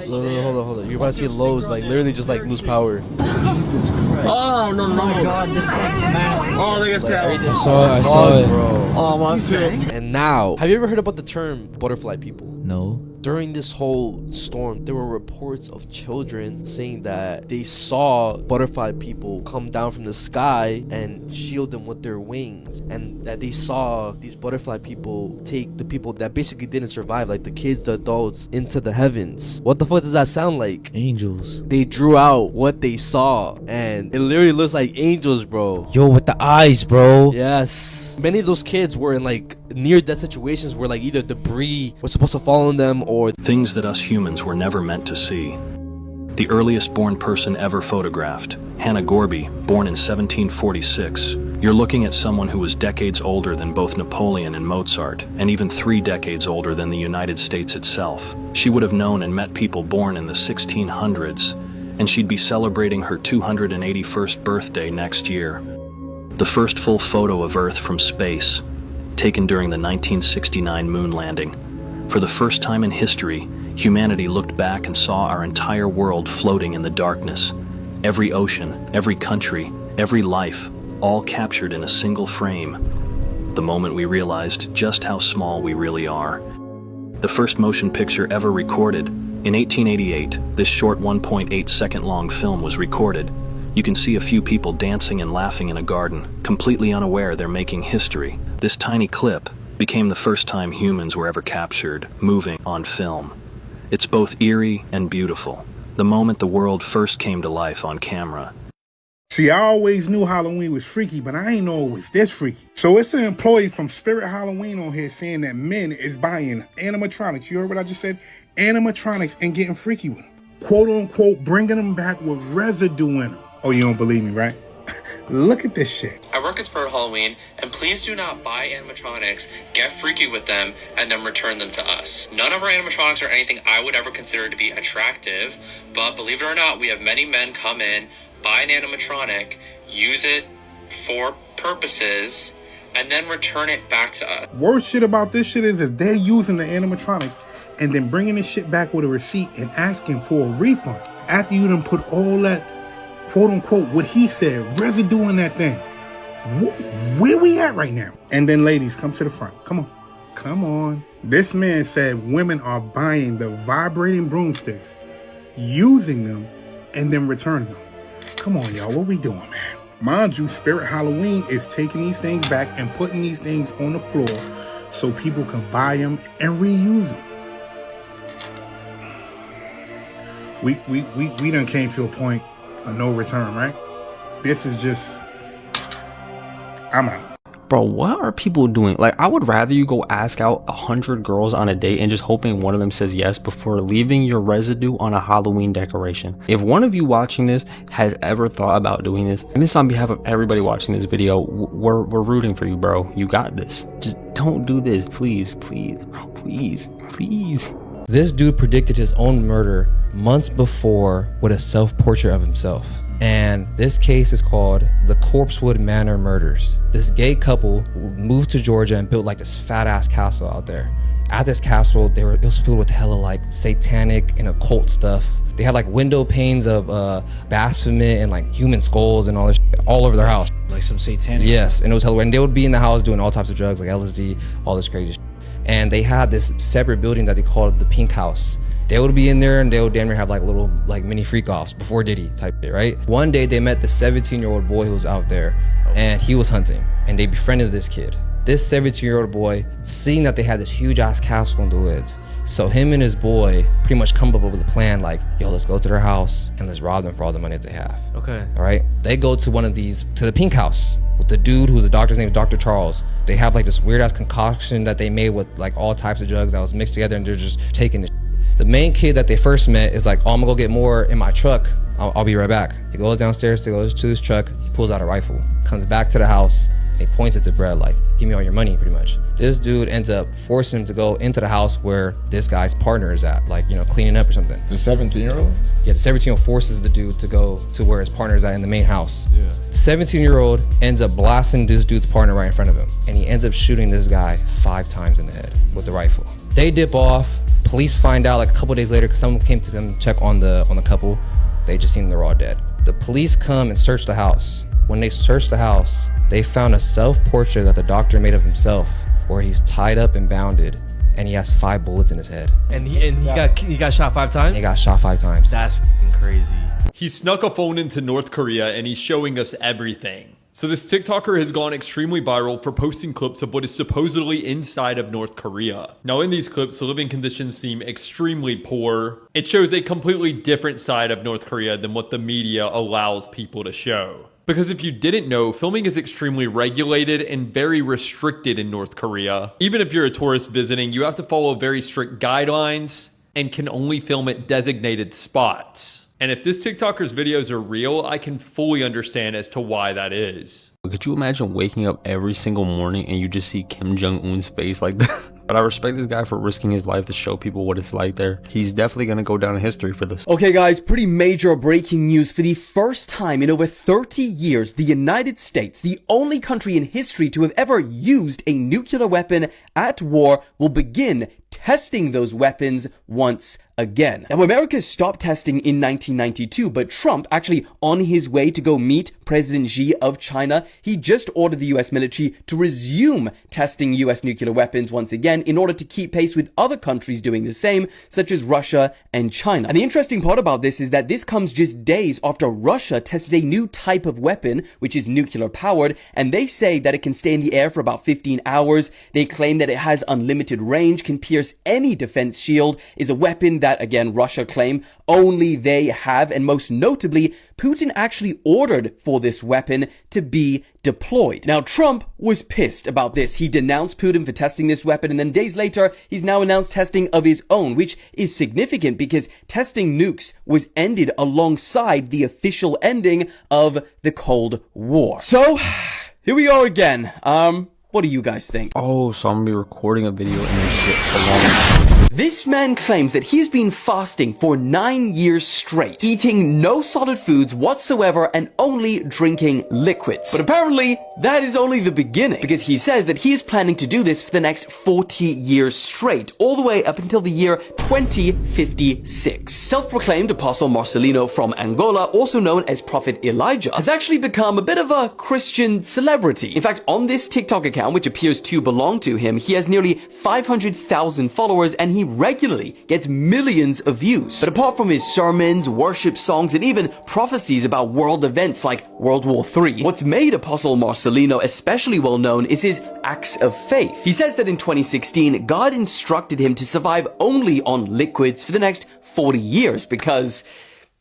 Speaker 8: Hold on. You're about to see Lowe's like literally just like lose power.
Speaker 23: Jesus Christ!
Speaker 24: Oh no!
Speaker 16: Oh my God! This thing's massive.
Speaker 24: Oh, they got power.
Speaker 2: I saw it.
Speaker 24: Oh my God!
Speaker 8: And now, have you ever heard about the term butterfly people?
Speaker 2: No.
Speaker 8: During this whole storm, there were reports of children saying that they saw butterfly people come down from the sky and shield them with their wings, and that they saw these butterfly people take the people that basically didn't survive, like the kids, the adults, into the heavens. What the fuck does that sound like?
Speaker 2: Angels.
Speaker 8: They drew out what they saw, and it literally looks like angels, bro.
Speaker 2: Yo, with the eyes, bro.
Speaker 8: Yes. Many of those kids were in like near-death situations where like either debris was supposed to fall on them or
Speaker 6: things that us humans were never meant to see. The earliest born person ever photographed, Hannah Gorby, born in 1746. You're looking at someone who was decades older than both Napoleon and Mozart, and even 3 decades older than the United States itself. She would have known and met people born in the 1600s, and she'd be celebrating her 281st birthday next year. The first full photo of Earth from space, taken during the 1969 moon landing. For the first time in history, humanity looked back and saw our entire world floating in the darkness. Every ocean, every country, every life, all captured in a single frame. The moment we realized just how small we really are. The first motion picture ever recorded. In 1888, this short 1.8 second long film was recorded. You can see a few people dancing and laughing in a garden, completely unaware they're making history. This tiny clip became the first time humans were ever captured, moving on film. It's both eerie and beautiful, the moment the world first came to life on camera.
Speaker 12: See, I always knew Halloween was freaky, but I ain't know it was this freaky. So it's an employee from Spirit Halloween on here saying that men is buying animatronics. You heard what I just said? Animatronics and getting freaky with them. Quote unquote, bringing them back with residue in them. Oh, you don't believe me, right? Look at this shit.
Speaker 9: I work at Spirit Halloween, and please do not buy animatronics, get freaky with them, and then return them to us. None of our animatronics are anything I would ever consider to be attractive, but believe it or not, we have many men come in, buy an animatronic, use it for purposes, and then return it back to us.
Speaker 12: Worst shit about this shit is if they're using the animatronics and then bringing this shit back with a receipt and asking for a refund after you done put all that quote unquote, what he said, residue in that thing. Where we at right now? And then ladies, come to the front. Come on. Come on. This man said women are buying the vibrating broomsticks, using them, and then returning them. Come on, y'all. What we doing, man? Mind you, Spirit Halloween is taking these things back and putting these things on the floor so people can buy them and reuse them. We done came to a point of no return, right? This is just, I'm out.
Speaker 3: Bro, what are people doing? Like, I would rather you go ask out 100 girls on a date and just hoping one of them says yes before leaving your residue on a Halloween decoration. If one of you watching this has ever thought about doing this, and this is on behalf of everybody watching this video, we're rooting for you, bro. You got this. Just don't do this, please, please, bro, please, please.
Speaker 4: This dude predicted his own murder months before with a self-portrait of himself. And this case is called the Corpsewood Manor Murders. This gay couple moved to Georgia and built like this fat ass castle out there. At this castle, it was filled with hella like satanic and occult stuff. They had like window panes of Baphomet and like human skulls and all this shit all over their house.
Speaker 2: Like some satanic.
Speaker 4: Yes, and it was hella weird. And they would be in the house doing all types of drugs like LSD, all this crazy shit. And they had this separate building that they called the Pink House. They would be in there and they would damn near have like little like mini freak offs before Diddy type shit, right? One day they met the 17-year-old boy who was out there and he was hunting and they befriended this kid. This 17-year-old boy, seeing that they had this huge ass castle in the woods, so him and his boy pretty much come up with a plan like, yo, let's go to their house and let's rob them for all the money that they have.
Speaker 8: Okay.
Speaker 4: All right. They go to one of these, to the Pink House with the dude who's the doctor's name is Dr. Charles. They have like this weird ass concoction that they made with like all types of drugs that was mixed together and they're just taking it. The main kid that they first met is like, oh, I'm gonna go get more in my truck. I'll be right back. He goes downstairs to go to his truck. He pulls out a rifle, comes back to the house. He points it to Brett like, give me all your money, pretty much. This dude ends up forcing him to go into the house where this guy's partner is at, like, you know, cleaning up or something.
Speaker 10: The 17-year-old?
Speaker 4: Yeah, the 17-year-old forces the dude to go to where his partner is at in the main house.
Speaker 10: Yeah.
Speaker 4: The 17-year-old ends up blasting this dude's partner right in front of him. And he ends up shooting this guy 5 times in the head with the rifle. They dip off. Police find out like a couple days later because someone came to come check on the couple. They just seen they're all dead. The police come and search the house. When they search the house, they found a self-portrait that the doctor made of himself where he's tied up and bounded and he has 5 bullets in his head.
Speaker 8: And he got shot 5 times?
Speaker 4: He got shot 5 times.
Speaker 8: That's fucking crazy.
Speaker 10: He snuck a phone into North Korea and he's showing us everything. So this TikToker has gone extremely viral for posting clips of what is supposedly inside of North Korea. Now in these clips, the living conditions seem extremely poor. It shows a completely different side of North Korea than what the media allows people to show. Because if you didn't know, filming is extremely regulated and very restricted in North Korea. Even if you're a tourist visiting, you have to follow very strict guidelines and can only film at designated spots. And if this TikToker's videos are real, I can fully understand as to why that is.
Speaker 3: Could you imagine waking up every single morning and you just see Kim Jong-un's face like that? But I respect this guy for risking his life to show people what it's like there. He's definitely gonna go down in history for this.
Speaker 21: Okay guys, pretty major breaking news. For the first time in over 30 years, the United States, the only country in history to have ever used a nuclear weapon at war, will begin testing those weapons once again. Now, America stopped testing in 1992, but Trump, actually on his way to go meet President Xi of China, he just ordered the US military to resume testing US nuclear weapons once again in order to keep pace with other countries doing the same, such as Russia and China. And the interesting part about this is that this comes just days after Russia tested a new type of weapon, which is nuclear powered, and they say that it can stay in the air for about 15 hours. They claim that it has unlimited range, can pierce any defense shield, is a weapon that, again, Russia claim only they have, and most notably, Putin actually ordered for this weapon to be deployed. Now, Trump was pissed about this. He denounced Putin for testing this weapon, and then days later, he's now announced testing of his own, which is significant because testing nukes was ended alongside the official ending of the Cold War. So, here we are again. What do you guys think?
Speaker 3: Oh, so I'm gonna be recording a video and it's just so long.
Speaker 21: This man claims that he's been fasting for 9 years straight, eating no solid foods whatsoever and only drinking liquids. But apparently, that is only the beginning, because he says that he is planning to do this for the next 40 years straight, all the way up until the year 2056. Self-proclaimed Apostle Marcelino from Angola, also known as Prophet Elijah, has actually become a bit of a Christian celebrity. In fact, on this TikTok account, which appears to belong to him, he has nearly 500,000 followers, and he regularly gets millions of views. But apart from his sermons, worship songs, and even prophecies about world events like World War III, what's made Apostle Marcelino especially well known is his acts of faith. He says that in 2016, God instructed him to survive only on liquids for the next 40 years because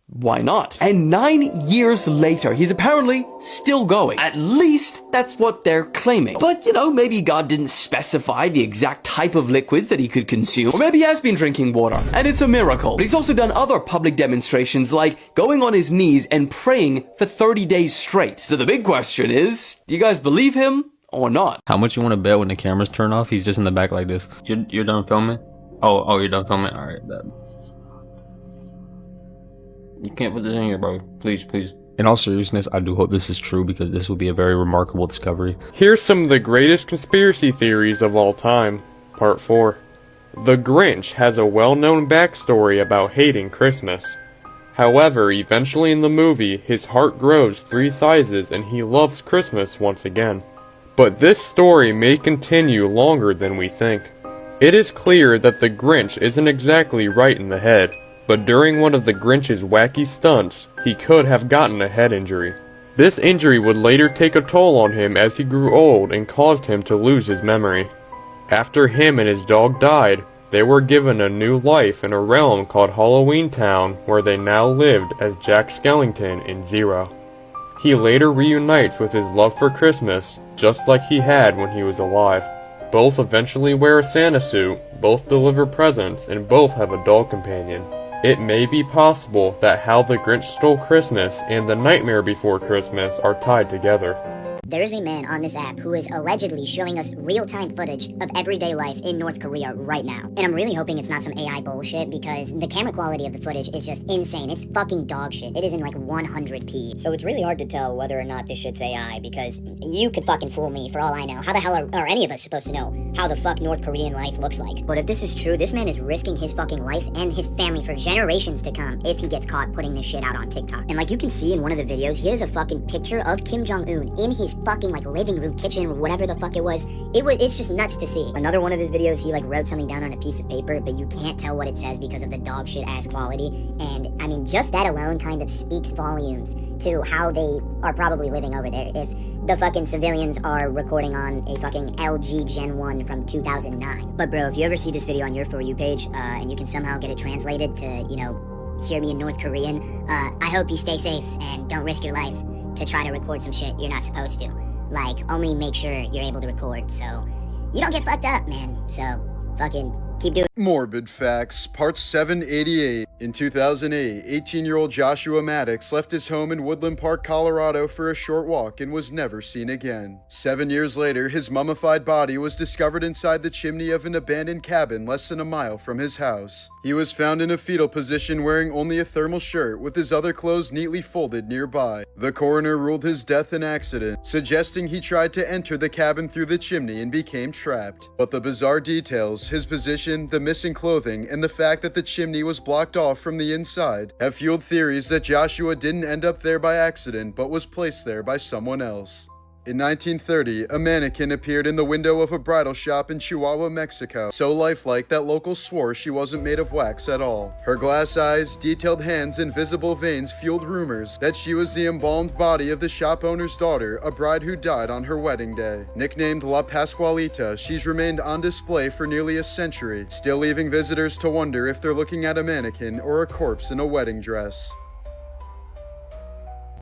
Speaker 21: why not? And 9 years later, he's apparently still going. At least that's what they're claiming. But, you know, maybe God didn't specify the exact type of liquids that he could consume. Or maybe he has been drinking water, and it's a miracle. But he's also done other public demonstrations like going on his knees and praying for 30 days straight. So the big question is, do you guys believe him or not?
Speaker 3: How much you want to bet when the cameras turn off? He's just in the back like this. You're done filming? Oh, you're done filming? All right, bet. You can't put this in here, bro. Please, please. In all seriousness, I do hope this is true because this will be a very remarkable discovery.
Speaker 11: Here's some of the greatest conspiracy theories of all time. Part 4. The Grinch has a well-known backstory about hating Christmas. However, eventually in the movie, his heart grows 3 sizes and he loves Christmas once again. But this story may continue longer than we think. It is clear that the Grinch isn't exactly right in the head. But during one of the Grinch's wacky stunts, he could have gotten a head injury. This injury would later take a toll on him as he grew old and caused him to lose his memory. After him and his dog died, they were given a new life in a realm called Halloween Town, where they now lived as Jack Skellington and Zero. He later reunites with his love for Christmas, just like he had when he was alive. Both eventually wear a Santa suit, both deliver presents, and both have a dog companion. It may be possible that How the Grinch Stole Christmas and The Nightmare Before Christmas are tied together.
Speaker 13: There is a man on this app who is allegedly showing us real-time footage of everyday life in North Korea right now. And I'm really hoping it's not some AI bullshit because the camera quality of the footage is just insane. It's fucking dog shit. It is in like 100p. So it's really hard to tell whether or not this shit's AI because you could fucking fool me for all I know. How the hell are any of us supposed to know how the fuck North Korean life looks like? But if this is true, this man is risking his fucking life and his family for generations to come if he gets caught putting this shit out on TikTok. And like you can see in one of the videos, he has a fucking picture of Kim Jong-un in his fucking like living room, kitchen, or whatever the fuck it was. It's just nuts to see. Another one of his videos, he like wrote something down on a piece of paper, but you can't tell what it says because of the dog shit ass quality. And I mean, just that alone kind of speaks volumes to how they are probably living over there. If the fucking civilians are recording on a fucking LG Gen 1 from 2009. But bro, if you ever see this video on your For You page, and you can somehow get it translated to, you know, hear me in North Korean, I hope you stay safe and don't risk your life to try to record some shit you're not supposed to. Like, only make sure you're able to record so you don't get fucked up, man. So, fucking keep doing.
Speaker 7: Morbid Facts, Part 788. In 2008, 18-year-old Joshua Maddox left his home in Woodland Park, Colorado for a short walk and was never seen again. 7 years later, his mummified body was discovered inside the chimney of an abandoned cabin less than a mile from his house. He was found in a fetal position wearing only a thermal shirt with his other clothes neatly folded nearby. The coroner ruled his death an accident, suggesting he tried to enter the cabin through the chimney and became trapped. But the bizarre details, his position, the missing clothing, and the fact that the chimney was blocked off from the inside have fueled theories that Joshua didn't end up there by accident but was placed there by someone else. In 1930, a mannequin appeared in the window of a bridal shop in Chihuahua, Mexico, so lifelike that locals swore she wasn't made of wax at all. Her glass eyes, detailed hands, and visible veins fueled rumors that she was the embalmed body of the shop owner's daughter, a bride who died on her wedding day. Nicknamed La Pascualita, she's remained on display for nearly a century, still leaving visitors to wonder if they're looking at a mannequin or a corpse in a wedding dress.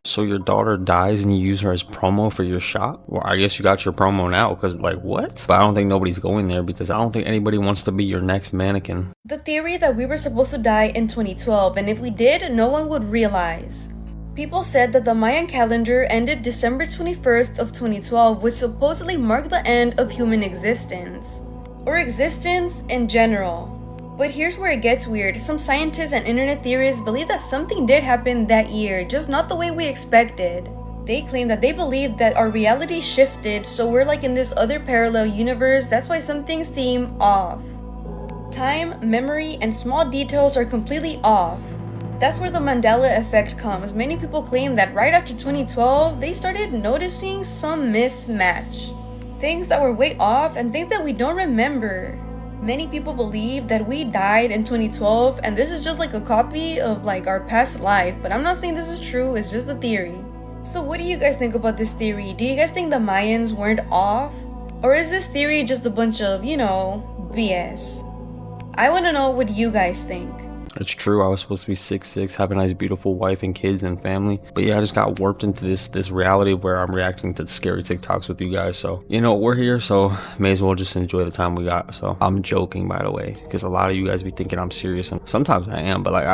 Speaker 3: So your daughter dies and you use her as promo for your shop? Well, I guess you got your promo now, because like, what? But I don't think nobody's going there because I don't think anybody wants to be your next mannequin.
Speaker 1: The theory that we were supposed to die in 2012, and if we did, no one would realize. People said that the Mayan calendar ended December 21st of 2012, which supposedly marked the end of human existence. Or existence in general. But here's where it gets weird. Some scientists and internet theorists believe that something did happen that year, just not the way we expected. They claim that they believe that our reality shifted, so we're like in this other parallel universe. That's why some things seem off. Time, memory, and small details are completely off. That's where the Mandela effect comes. Many people claim that right after 2012, they started noticing some mismatch. Things that were way off and things that we don't remember. Many people believe that we died in 2012 and this is just like a copy of like our past life, but I'm not saying this is true, it's just a theory. So what do you guys think about this theory? Do you guys think the Mayans weren't off? Or is this theory just a bunch of, you know, BS? I want to know what you guys think.
Speaker 3: It's true, I was supposed to be 6'6", have a nice beautiful wife and kids and family. But yeah, I just got warped into this reality where I'm reacting to scary TikToks with you guys. So, you know, we're here, so may as well just enjoy the time we got. So I'm joking, by the way, because a lot of you guys be thinking I'm serious. And sometimes I am, but like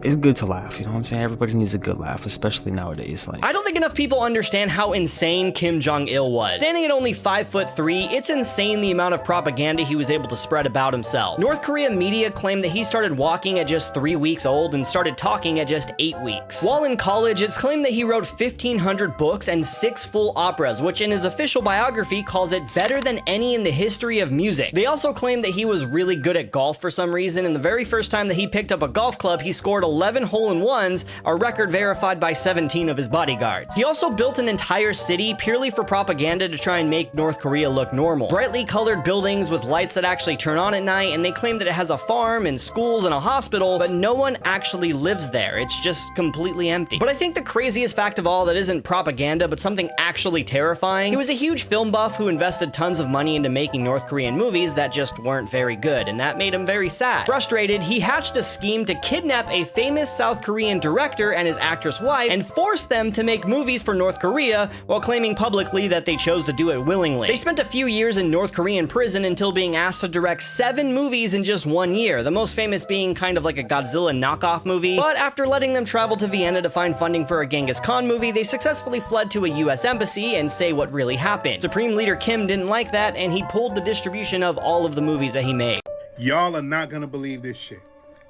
Speaker 3: it's good to laugh, you know what I'm saying? Everybody needs a good laugh, especially nowadays. Like,
Speaker 14: I don't think enough people understand how insane Kim Jong-il was. Standing at only 5'3", it's insane the amount of propaganda he was able to spread about himself. North Korea media claimed that he started walking at just 3 weeks old and started talking at just 8 weeks. While in college, it's claimed that he wrote 1,500 books and 6 full operas, which in his official biography calls it better than any in the history of music. They also claimed that he was really good at golf for some reason, and the very first time that he picked up a golf club, he scored 11 hole-in-ones, a record verified by 17 of his bodyguards. He also built an entire city purely for propaganda to try and make North Korea look normal. Brightly colored buildings with lights that actually turn on at night, and they claim that it has a farm and schools and a hospital, but no one actually lives there. It's just completely empty. But I think the craziest fact of all that isn't propaganda, but something actually terrifying, he was a huge film buff who invested tons of money into making North Korean movies that just weren't very good, and that made him very sad. Frustrated, he hatched a scheme to kidnap a famous South Korean director and his actress wife and force them to make movies for North Korea while claiming publicly that they chose to do it willingly. They spent a few years in North Korean prison until being asked to direct 7 movies in just 1 year, the most famous being kind of like a Godzilla knockoff movie. But after letting them travel to Vienna to find funding for a Genghis Khan movie, they successfully fled to a US embassy and say what really happened. Supreme Leader Kim didn't like that, and he pulled the distribution of all of the movies that he made.
Speaker 15: Y'all are not gonna believe this shit.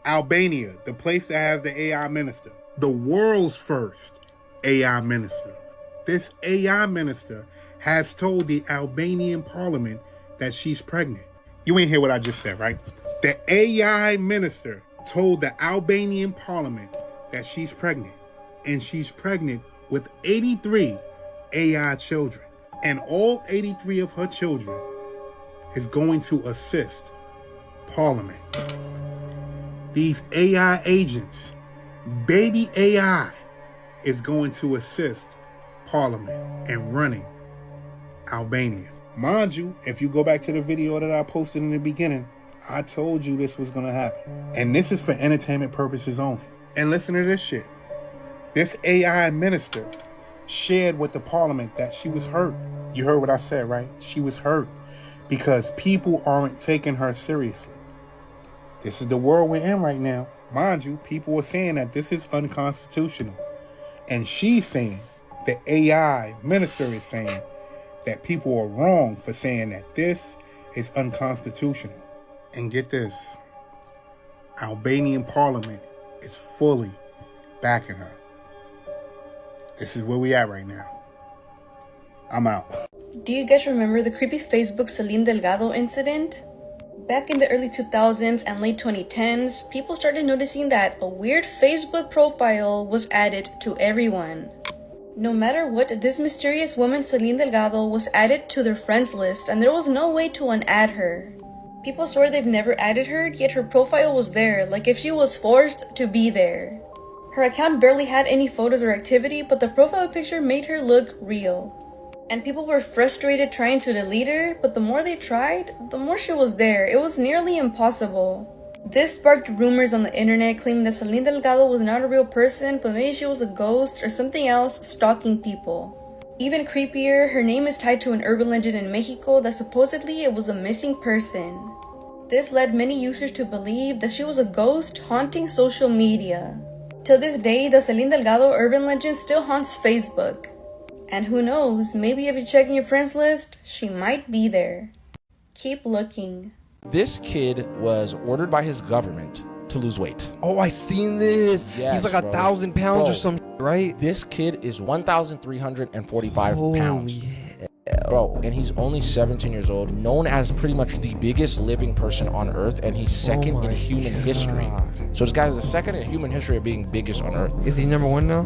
Speaker 15: Albania, the place that has the AI minister, the world's first AI minister. This AI minister has told the Albanian parliament that she's pregnant. You ain't hear what I just said, right? The AI minister told the Albanian parliament that she's pregnant, and she's pregnant with 83 AI children. And all 83 of her children is going to assist Parliament. These AI agents, baby AI, is going to assist Parliament in running Albania. Mind you, if you go back to the video that I posted in the beginning, I told you this was gonna happen. And this is for entertainment purposes only. And listen to this shit. This AI minister shared with the Parliament that she was hurt. You heard what I said, right? She was hurt because people aren't taking her seriously. This is the world we're in right now. Mind you, people are saying that this is unconstitutional. And she's saying, the AI minister is saying, that people are wrong for saying that this is unconstitutional. And get this, Albanian Parliament is fully backing her. This is where we at right now. I'm out.
Speaker 1: Do you guys remember the creepy Facebook Celine Delgado incident? Back in the early 2000s and late 2010s, people started noticing that a weird Facebook profile was added to everyone. No matter what, this mysterious woman Celine Delgado was added to their friends list and there was no way to unadd her. People swore they've never added her, yet her profile was there, like if she was forced to be there. Her account barely had any photos or activity, but the profile picture made her look real. And people were frustrated trying to delete her, but the more they tried, the more she was there. It was nearly impossible. This sparked rumors on the internet claiming that Celine Delgado was not a real person, but maybe she was a ghost or something else stalking people. Even creepier, her name is tied to an urban legend in Mexico that supposedly it was a missing person. This led many users to believe that she was a ghost haunting social media. Till this day, the Celine Delgado urban legend still haunts Facebook. And who knows, maybe if you check in your friends list, she might be there. Keep looking.
Speaker 5: This kid was ordered by his government to lose weight.
Speaker 4: Oh, I seen this.
Speaker 5: Yes,
Speaker 4: he's like 1,000 pounds or something, right?
Speaker 5: This kid is 1,345 pounds. Bro, and he's only 17 years old, known as pretty much the biggest living person on Earth, and he's second in human history. So this guy is the second in human history of being biggest on Earth.
Speaker 4: Is he #1 now?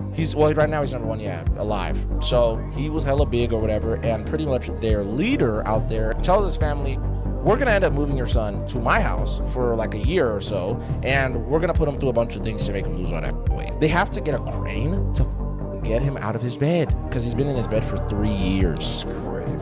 Speaker 5: Right now he's #1, yeah, alive. So he was hella big or whatever, and pretty much their leader out there tells his family, we're gonna end up moving your son to my house for like a year or so, and we're gonna put him through a bunch of things to make him lose all that weight. They have to get a crane to get him out of his bed because he's been in his bed for 3 years.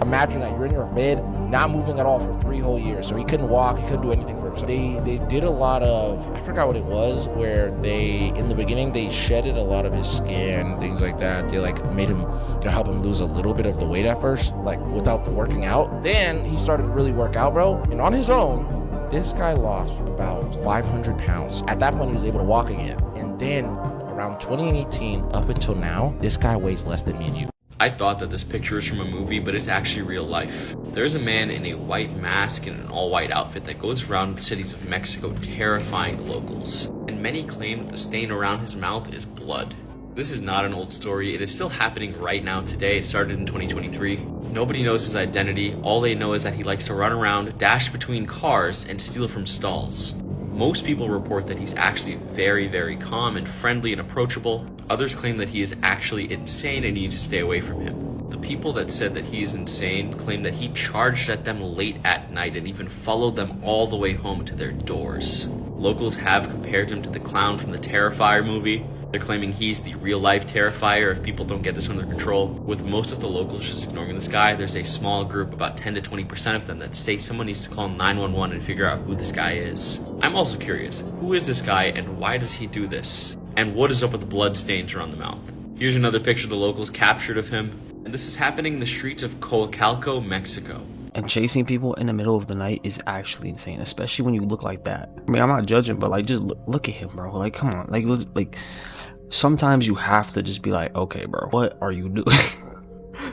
Speaker 5: Imagine that you're in your bed, not moving at all for 3 whole years. So he couldn't walk, he couldn't do anything for himself. They did a lot of, I forgot what it was, where in the beginning, they shedded a lot of his skin, things like that. They like made him, help him lose a little bit of the weight at first, like without the working out. Then he started to really work out, bro. And on his own, this guy lost about 500 pounds. At that point, he was able to walk again. And then around 2018 up until now, this guy weighs less than me and you.
Speaker 17: I thought that this picture was from a movie, but it's actually real life. There's a man in a white mask and an all-white outfit that goes around the cities of Mexico terrifying the locals. And many claim that the stain around his mouth is blood. This is not an old story. It is still happening right now today. It started in 2023. Nobody knows his identity. All they know is that he likes to run around, dash between cars, and steal from stalls. Most people report that he's actually very, very calm and friendly and approachable. Others claim that he is actually insane and you need to stay away from him. The people that said that he is insane claim that he charged at them late at night and even followed them all the way home to their doors. Locals have compared him to the clown from the Terrifier movie. They're claiming he's the real-life Terrifier if people don't get this under control. With most of the locals just ignoring this guy, there's a small group, about 10 to 20% of them, that say someone needs to call 911 and figure out who this guy is. I'm also curious, who is this guy and why does he do this? And what is up with the blood stains around the mouth? Here's another picture the locals captured of him, and this is happening in the streets of Coacalco, Mexico.
Speaker 3: And chasing people in the middle of the night is actually insane, especially when you look like that. I mean, I'm not judging, but like, just look at him, bro. Like, come on, like sometimes you have to just be like, okay, bro, what are you doing?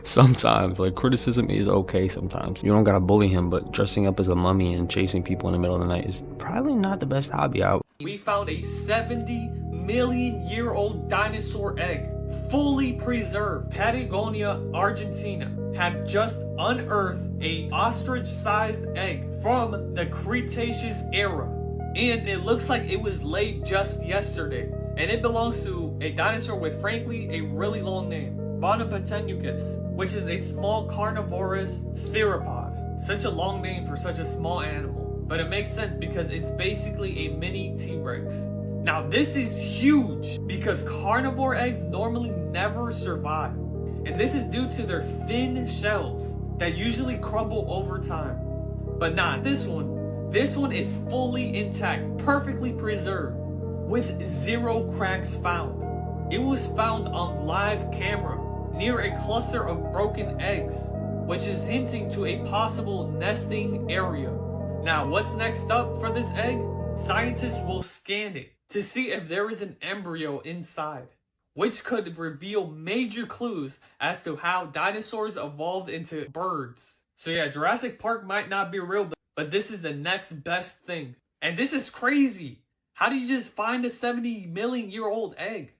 Speaker 3: Sometimes, like, criticism is okay sometimes. You don't gotta bully him, but dressing up as a mummy and chasing people in the middle of the night is probably not the best hobby out.
Speaker 18: We found a 70-million-year-old dinosaur egg, fully preserved. Patagonia, Argentina, have just unearthed a ostrich-sized egg from the Cretaceous era. And it looks like it was laid just yesterday. And it belongs to a dinosaur with, frankly, a really long name. Bonapatenucus, which is a small carnivorous theropod. Such a long name for such a small animal, but it makes sense because it's basically a mini T-Rex. Now this is huge because carnivore eggs normally never survive, and this is due to their thin shells that usually crumble over time. But not this one. This one is fully intact, perfectly preserved, with 0 cracks found. It was found on live camera near a cluster of broken eggs, which is hinting to a possible nesting area. Now, what's next up for this egg? Scientists will scan it to see if there is an embryo inside, which could reveal major clues as to how dinosaurs evolved into birds. So yeah, Jurassic Park might not be real, but this is the next best thing. And this is crazy. How do you just find a 70 million year old egg?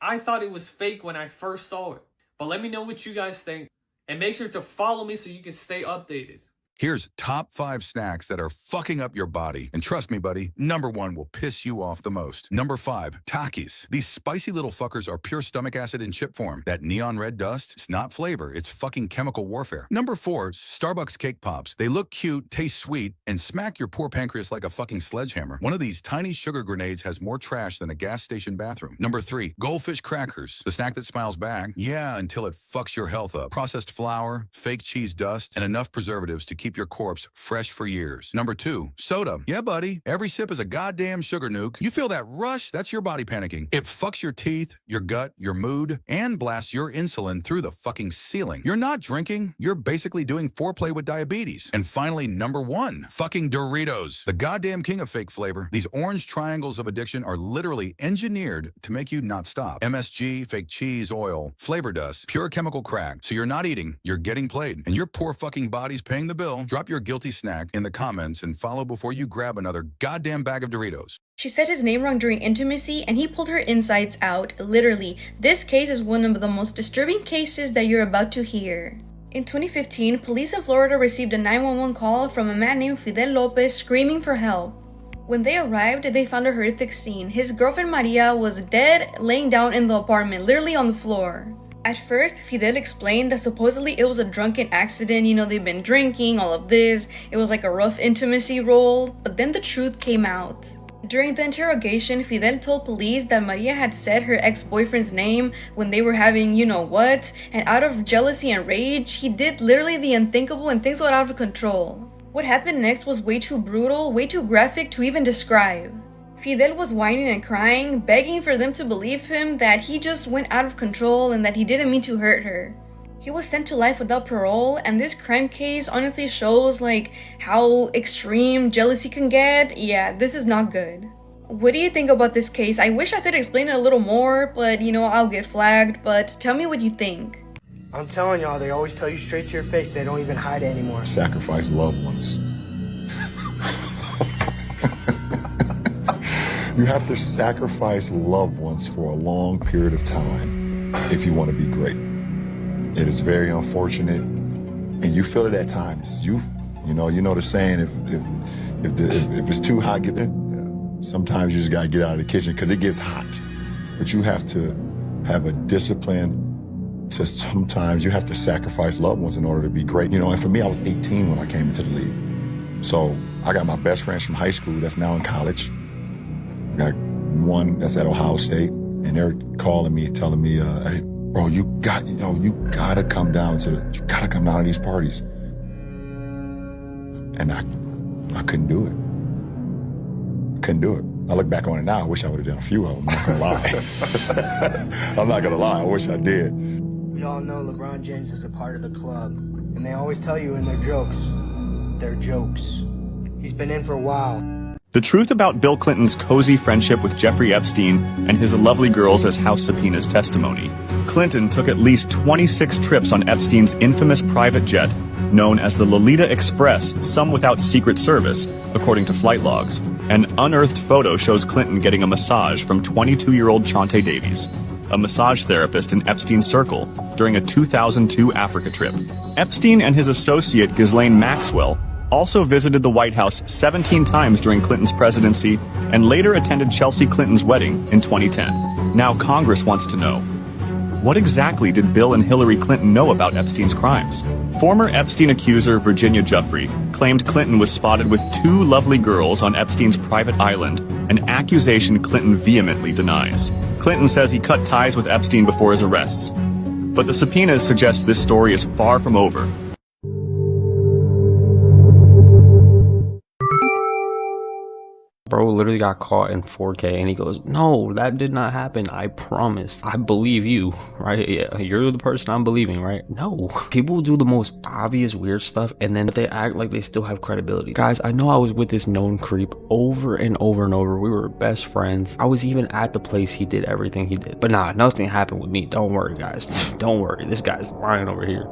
Speaker 18: I thought it was fake when I first saw it. But let me know what you guys think. And make sure to follow me so you can stay updated.
Speaker 19: Here's top 5 snacks that are fucking up your body. And trust me, buddy, number 1 will piss you off the most. Number 5, Takis. These spicy little fuckers are pure stomach acid in chip form. That neon red dust, it's not flavor, it's fucking chemical warfare. Number 4, Starbucks Cake Pops. They look cute, taste sweet, and smack your poor pancreas like a fucking sledgehammer. One of these tiny sugar grenades has more trash than a gas station bathroom. Number 3, Goldfish Crackers. The snack that smiles back, yeah, until it fucks your health up. Processed flour, fake cheese dust, and enough preservatives to keep your corpse fresh for years. Number 2, soda. Yeah, buddy. Every sip is a goddamn sugar nuke. You feel that rush? That's your body panicking. It fucks your teeth, your gut, your mood, and blasts your insulin through the fucking ceiling. You're not drinking. You're basically doing foreplay with diabetes. And finally, number 1, fucking Doritos. The goddamn king of fake flavor. These orange triangles of addiction are literally engineered to make you not stop. MSG, fake cheese, oil, flavor dust, pure chemical crack. So you're not eating, you're getting played. And your poor fucking body's paying the bill. Drop your guilty snack in the comments and follow before you grab another goddamn bag of Doritos.
Speaker 1: She said his name wrong during intimacy and he pulled her insides out, literally. This case is one of the most disturbing cases that you're about to hear. In 2015, police in Florida received a 911 call from a man named Fidel Lopez screaming for help. When they arrived, they found a horrific scene. His girlfriend Maria was dead, laying down in the apartment, literally on the floor. At first, Fidel explained that supposedly it was a drunken accident, they've been drinking, all of this, it was like a rough intimacy role, but then the truth came out. During the interrogation, Fidel told police that Maria had said her ex-boyfriend's name when they were having you-know-what, and out of jealousy and rage, he did literally the unthinkable and things got out of control. What happened next was way too brutal, way too graphic to even describe. Fidel was whining and crying, begging for them to believe him that he just went out of control and that he didn't mean to hurt her. He was sent to life without parole, and this crime case honestly shows how extreme jealousy can get. Yeah, this is not good. What do you think about this case? I wish I could explain it a little more, but I'll get flagged, but tell me what you think.
Speaker 20: I'm telling y'all, they always tell you straight to your face, they don't even hide it anymore.
Speaker 22: Sacrifice loved ones. You have to sacrifice loved ones for a long period of time if you want to be great. It is very unfortunate, and you feel it at times. You know the saying: if it's too hot, get there. Sometimes you just gotta get out of the kitchen because it gets hot. But you have to have a discipline. Sometimes you have to sacrifice loved ones in order to be great. And for me, I was 18 when I came into the league. So I got my best friends from high school that's now in college. I got one that's at Ohio State, and they're calling me, telling me, "Hey, bro, you gotta come down to these parties." And I couldn't do it. Couldn't do it. I look back on it now. I wish I would have done a few of them. I'm not gonna lie. I'm not gonna lie. I wish I did.
Speaker 20: We all know LeBron James is a part of the club, and they always tell you in their jokes, they're jokes. He's been in for a while.
Speaker 23: The truth about Bill Clinton's cozy friendship with Jeffrey Epstein and his lovely girls as House subpoenas testimony. Clinton took at least 26 trips on Epstein's infamous private jet, known as the Lolita Express, some without Secret Service, according to flight logs. An unearthed photo shows Clinton getting a massage from 22-year-old Chante Davies, a massage therapist in Epstein's circle, during a 2002 Africa trip. Epstein and his associate Ghislaine Maxwell also visited the White House 17 times during Clinton's presidency and later attended Chelsea Clinton's wedding in 2010. Now Congress wants to know, What exactly did Bill and Hillary Clinton know about Epstein's crimes? Former Epstein accuser Virginia Giuffre claimed Clinton was spotted with 2 lovely girls on Epstein's private island, an accusation Clinton vehemently denies. Clinton says he cut ties with Epstein before his arrests, but the subpoenas suggest this story is far from over.
Speaker 3: Bro literally got caught in 4K and he goes, no, that did not happen. I promise. I believe you, right? Yeah, you're the person I'm believing, right? No. People do the most obvious weird stuff and then they act like they still have credibility. Guys, I know I was with this known creep over and over and over. We were best friends. I was even at the place he did everything he did. But nah, nothing happened with me. Don't worry, guys. Don't worry. This guy's lying over here.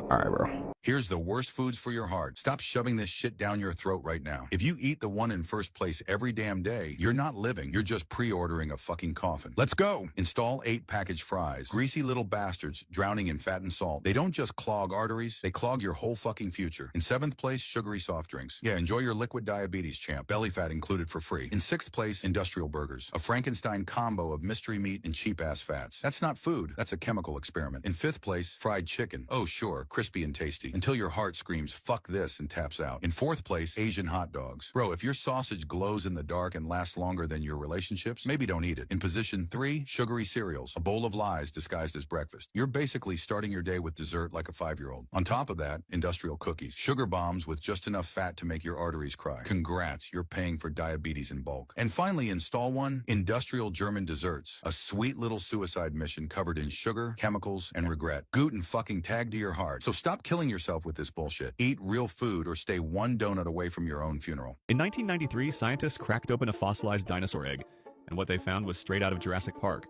Speaker 3: All right, bro.
Speaker 19: Here's the worst foods for your heart. Stop shoving this shit down your throat right now. If you eat the one in first place every damn day, you're not living. You're just pre-ordering a fucking coffin. Let's go. Install 8 packaged fries. Greasy little bastards drowning in fat and salt. They don't just clog arteries, they clog your whole fucking future. In 7th place, sugary soft drinks. Yeah, enjoy your liquid diabetes, champ. Belly fat included for free. In 6th place, industrial burgers. A Frankenstein combo of mystery meat and cheap-ass fats. That's not food. That's a chemical experiment. In 5th place, fried chicken. Oh, sure, crispy and tasty. Until your heart screams, fuck this, and taps out. In 4th place, Asian hot dogs. Bro, if your sausage glows in the dark and lasts longer than your relationships, maybe don't eat it. In position 3, sugary cereals. A bowl of lies disguised as breakfast. You're basically starting your day with dessert like a 5-year-old. On top of that, industrial cookies. Sugar bombs with just enough fat to make your arteries cry. Congrats, you're paying for diabetes in bulk. And finally, install 1, industrial German desserts. A sweet little suicide mission covered in sugar, chemicals, and regret. Gluten fucking tagged to your heart. So stop killing yourself with this bullshit. Eat real food or stay 1 donut away from your own funeral.
Speaker 23: In 1993, scientists cracked open a fossilized dinosaur egg, and what they found was straight out of Jurassic Park.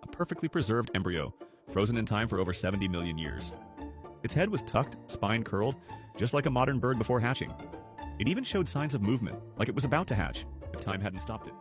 Speaker 23: A perfectly preserved embryo, frozen in time for over 70 million years. Its head was tucked, spine curled, just like a modern bird before hatching. It even showed signs of movement, like it was about to hatch, if time hadn't stopped it.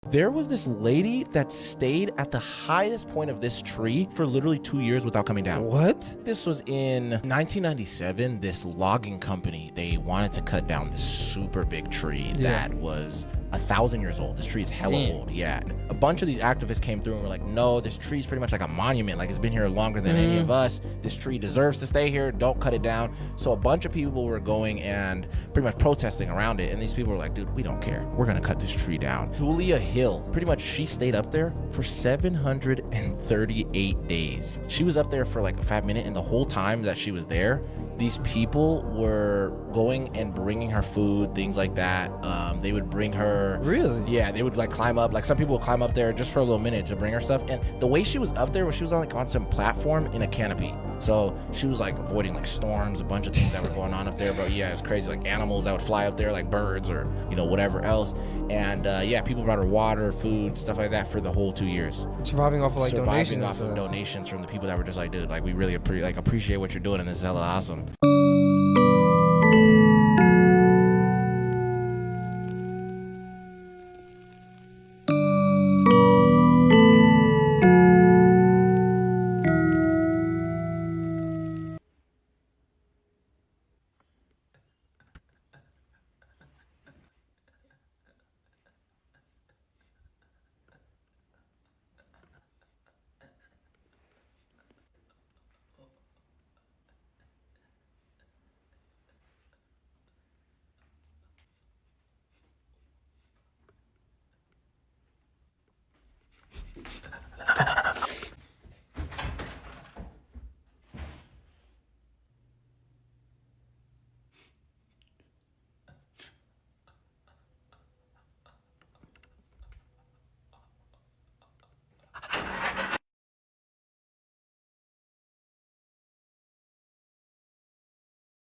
Speaker 5: There was this lady that stayed at the highest point of this tree for literally 2 years without coming down.
Speaker 4: What?
Speaker 5: This was in 1997. This logging company, they wanted to cut down this super big tree that was 1,000 years old. This tree is hella old. Yeah. A bunch of these activists came through and were like, no, this tree is pretty much like a monument. Like, it's been here longer than any of us. This tree deserves to stay here. Don't cut it down. So a bunch of people were going and pretty much protesting around it. And these people were like, dude, we don't care. We're going to cut this tree down. Julia Hill, pretty much she stayed up there for 738 days. She was up there for like a fat minute. And the whole time that she was there, these people were going and bringing her food, things like that. They would bring her.
Speaker 4: Really?
Speaker 5: Yeah, they would like climb up. Like some people would climb up there just for a little minute to bring her stuff. And the way she was up there was she was on like on some platform in a canopy. So she was like avoiding like storms, a bunch of things that were going on up there. But yeah, it's crazy. Like animals that would fly up there, like birds or whatever else. And yeah, people brought her water, food, stuff like that for the whole 2 years.
Speaker 4: Surviving off of like donations.
Speaker 5: Surviving off of donations from the people that were just like, dude, like we really appreciate what you're doing, and this is hella awesome.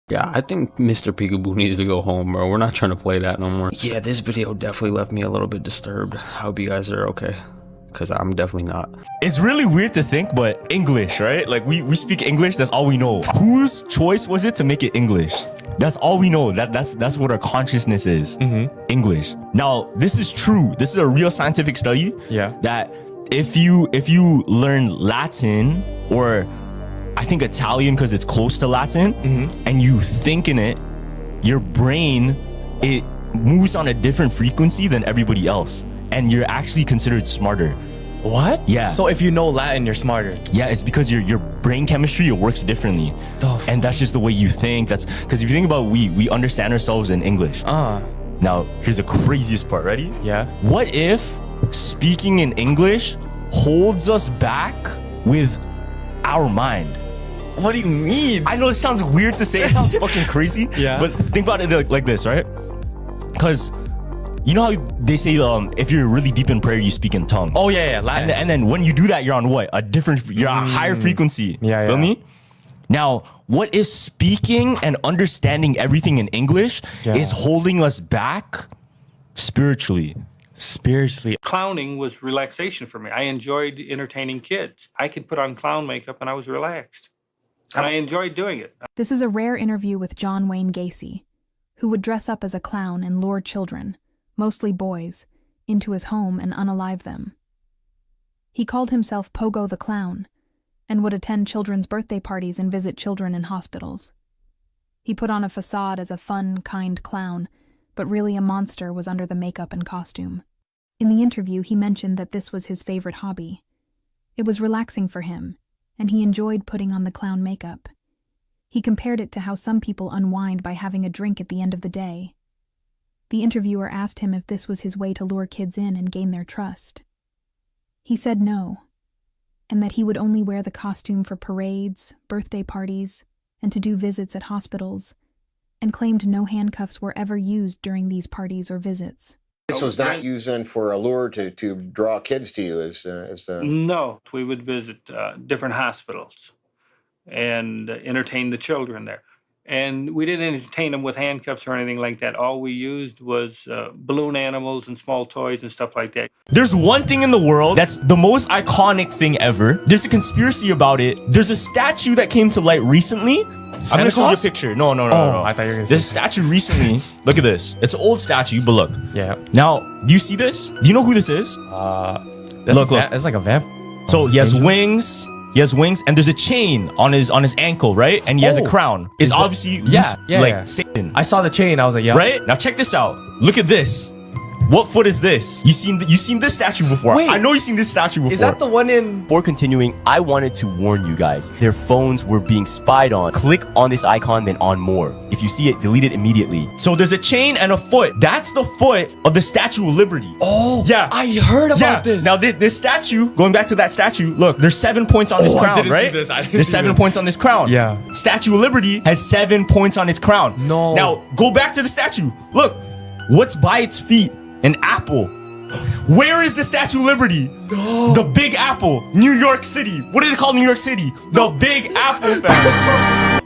Speaker 3: Yeah, I think Mr. Peekaboo needs to go home, bro. We're not trying to play that no more. Yeah, this video definitely left me a little bit disturbed. I hope you guys are okay, because I'm definitely not.
Speaker 6: It's really weird to think, but English, right? Like we speak English, that's all we know. Whose choice was it to make it English? That's all we know. That's what our consciousness is. English. Now, this is true. This is a real scientific study.
Speaker 4: Yeah.
Speaker 6: That if you learn Latin, or I think Italian because it's close to Latin, and you think in it, your brain, it moves on a different frequency than everybody else, and you're actually considered smarter. What? Yeah.
Speaker 9: So if you know Latin, you're smarter.
Speaker 6: Yeah, it's because your brain chemistry, it works differently. And that's just the way you think. That's because if you think about we understand ourselves in English. Now, here's the craziest part. Ready?
Speaker 9: Yeah.
Speaker 6: What if speaking in English holds us back with our mind?
Speaker 9: What do you mean?
Speaker 6: I know it sounds weird to say. It sounds fucking crazy.
Speaker 9: Yeah.
Speaker 6: But think about it like this, right? Because you know how they say if you're really deep in prayer, you speak in tongues.
Speaker 9: Oh yeah, Latin.
Speaker 6: And then when you do that, you're on what? You're on a higher frequency.
Speaker 9: Yeah,
Speaker 6: Feel me? Now, what if speaking and understanding everything in English is holding us back spiritually?
Speaker 9: Spiritually.
Speaker 12: Clowning was relaxation for me. I enjoyed entertaining kids. I could put on clown makeup and I was relaxed. And I enjoyed doing it.
Speaker 16: This is a rare interview with John Wayne Gacy, who would dress up as a clown and lure children, mostly boys, into his home and unalive them. He called himself Pogo the Clown, and would attend children's birthday parties and visit children in hospitals. He put on a facade as a fun, kind clown, but really a monster was under the makeup and costume. In the interview, he mentioned that this was his favorite hobby. It was relaxing for him, and he enjoyed putting on the clown makeup. He compared it to how some people unwind by having a drink at the end of the day. The interviewer asked him if this was his way to lure kids in and gain their trust. He said no, and that he would only wear the costume for parades, birthday parties, and to do visits at hospitals, and claimed no handcuffs were ever used during these parties or visits.
Speaker 24: This was not used then for a lure to draw kids to you
Speaker 12: No, we would visit different hospitals and entertain the children there. And we didn't entertain them with handcuffs or anything like that. All we used was balloon animals and small toys and stuff like that.
Speaker 6: There's one thing in the world that's the most iconic thing ever. There's a conspiracy about it. There's a statue that came to light recently. I'm gonna show you a picture. No.
Speaker 9: I thought you were gonna say
Speaker 6: There's a statue recently. Look at this. It's an old statue, but look.
Speaker 9: Yeah.
Speaker 6: Now, do you see this? Do you know who this is? Look.
Speaker 9: It's like a vamp.
Speaker 6: So he has wings. He has wings, and there's a chain on his ankle, right? And he has a crown. It's obviously Satan.
Speaker 9: I saw the chain. I was like, yeah.
Speaker 6: Right? Now check this out. Look at this. What foot is this? You seen this statue before?
Speaker 9: Wait,
Speaker 6: I know you've seen this statue before.
Speaker 9: Is that the one in?
Speaker 25: Before continuing, I wanted to warn you guys. Their phones were being spied on. Click on this icon, then on more. If you see it, delete it immediately.
Speaker 6: So there's a chain and a foot. That's the foot of the Statue of Liberty.
Speaker 9: Oh,
Speaker 6: yeah.
Speaker 9: I heard about this.
Speaker 6: Now this statue, going back to that statue, look, there's 7 points on this crown,
Speaker 9: I didn't
Speaker 6: right?
Speaker 9: see this. I didn't
Speaker 6: There's
Speaker 9: see
Speaker 6: 7
Speaker 9: this.
Speaker 6: points on this crown.
Speaker 9: Yeah.
Speaker 6: Statue of Liberty has 7 points on its crown.
Speaker 9: No.
Speaker 6: Now go back to the statue. Look, what's by its feet? An apple. Where is the Statue of Liberty?
Speaker 9: No.
Speaker 6: The Big Apple, New York City. What do they call New York City? The Big Apple, fam.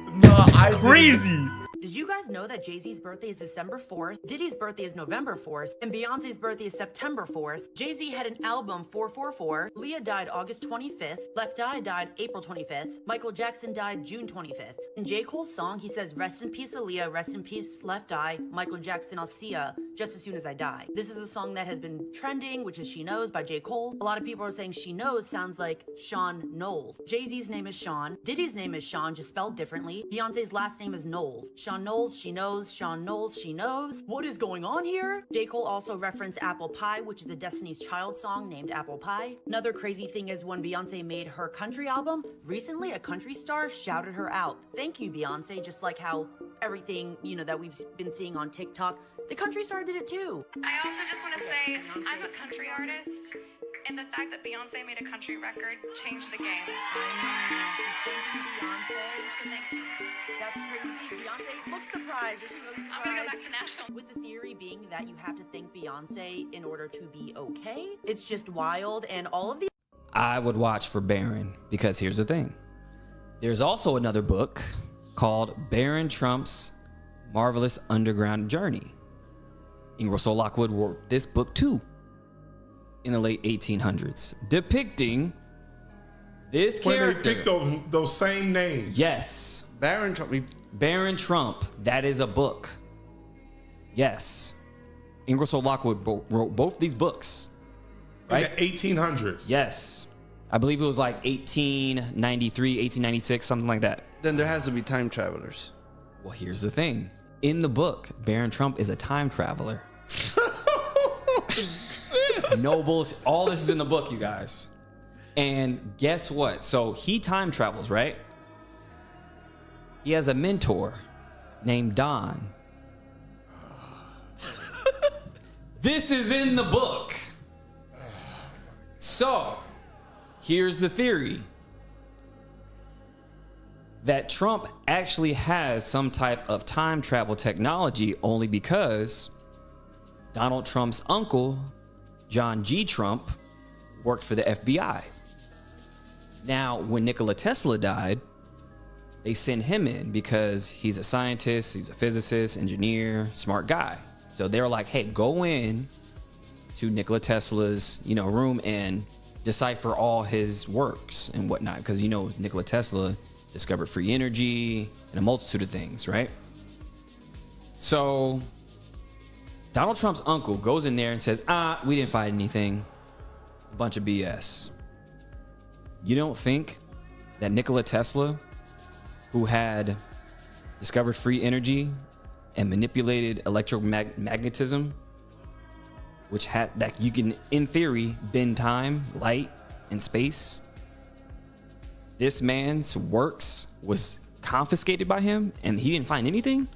Speaker 6: Crazy.
Speaker 26: Did you guys know that Jay-Z's birthday is December 4th, Diddy's birthday is November 4th, and Beyonce's birthday is September 4th? Jay-Z had an album 444, Leah died August 25th, Left Eye died April 25th, Michael Jackson died June 25th. In J. Cole's song, he says, "Rest in peace, Aaliyah, rest in peace, Left Eye, Michael Jackson, I'll see ya just as soon as I die." This is a song that has been trending, which is She Knows by J. Cole. A lot of people are saying She Knows sounds like Sean Knowles. Jay-Z's name is Sean, Diddy's name is Sean, just spelled differently. Beyonce's last name is Knowles. Sean Knowles, She Knows, Sean Knowles, She Knows. What is going on here? J. Cole also referenced Apple Pie, which is a Destiny's Child song named Apple Pie. Another crazy thing is when Beyonce made her country album, recently a country star shouted her out. Thank you, Beyonce, just like how everything, that we've been seeing on TikTok, the country star did it too.
Speaker 27: I also just want to say, I'm a country artist, and the fact that Beyonce made a country record changed the game.
Speaker 26: That's crazy. Beyonce looks surprised.
Speaker 27: I'm gonna go back to Nashville.
Speaker 26: With the theory being that you have to thank Beyonce in order to be okay. It's just wild, and all of the
Speaker 28: I would watch for Barron, because here's the thing. There's also another book called Barron Trump's Marvelous Underground Journey. Ingersoll Lockwood wrote this book too in the late 1800s, depicting this character.
Speaker 29: When they picked those same names.
Speaker 28: Yes.
Speaker 29: Barron Trump.
Speaker 28: Barron Trump. That is a book. Yes. Ingersoll Lockwood wrote both these books. Right?
Speaker 29: In the 1800s.
Speaker 28: Yes. I believe it was like 1893, 1896, something like that.
Speaker 30: Then there has to be time travelers.
Speaker 28: Well, here's the thing. In the book, Barron Trump is a time traveler. No bullshit. All this is in the book, you guys. And guess what? So he time travels, right? He has a mentor named Don. This is in the book. So, here's the theory. That Trump actually has some type of time travel technology only because Donald Trump's uncle, John G. Trump, worked for the FBI. Now, when Nikola Tesla died, they sent him in because he's a scientist, he's a physicist, engineer, smart guy. So they were like, hey, go in to Nikola Tesla's, room and decipher all his works and whatnot. Because, Nikola Tesla discovered free energy and a multitude of things, right? So Donald Trump's uncle goes in there and says, we didn't find anything. A bunch of BS. You don't think that Nikola Tesla, who had discovered free energy and manipulated electromagnetism, which had that you can, in theory, bend time, light, and space, this man's works was confiscated by him and he didn't find anything?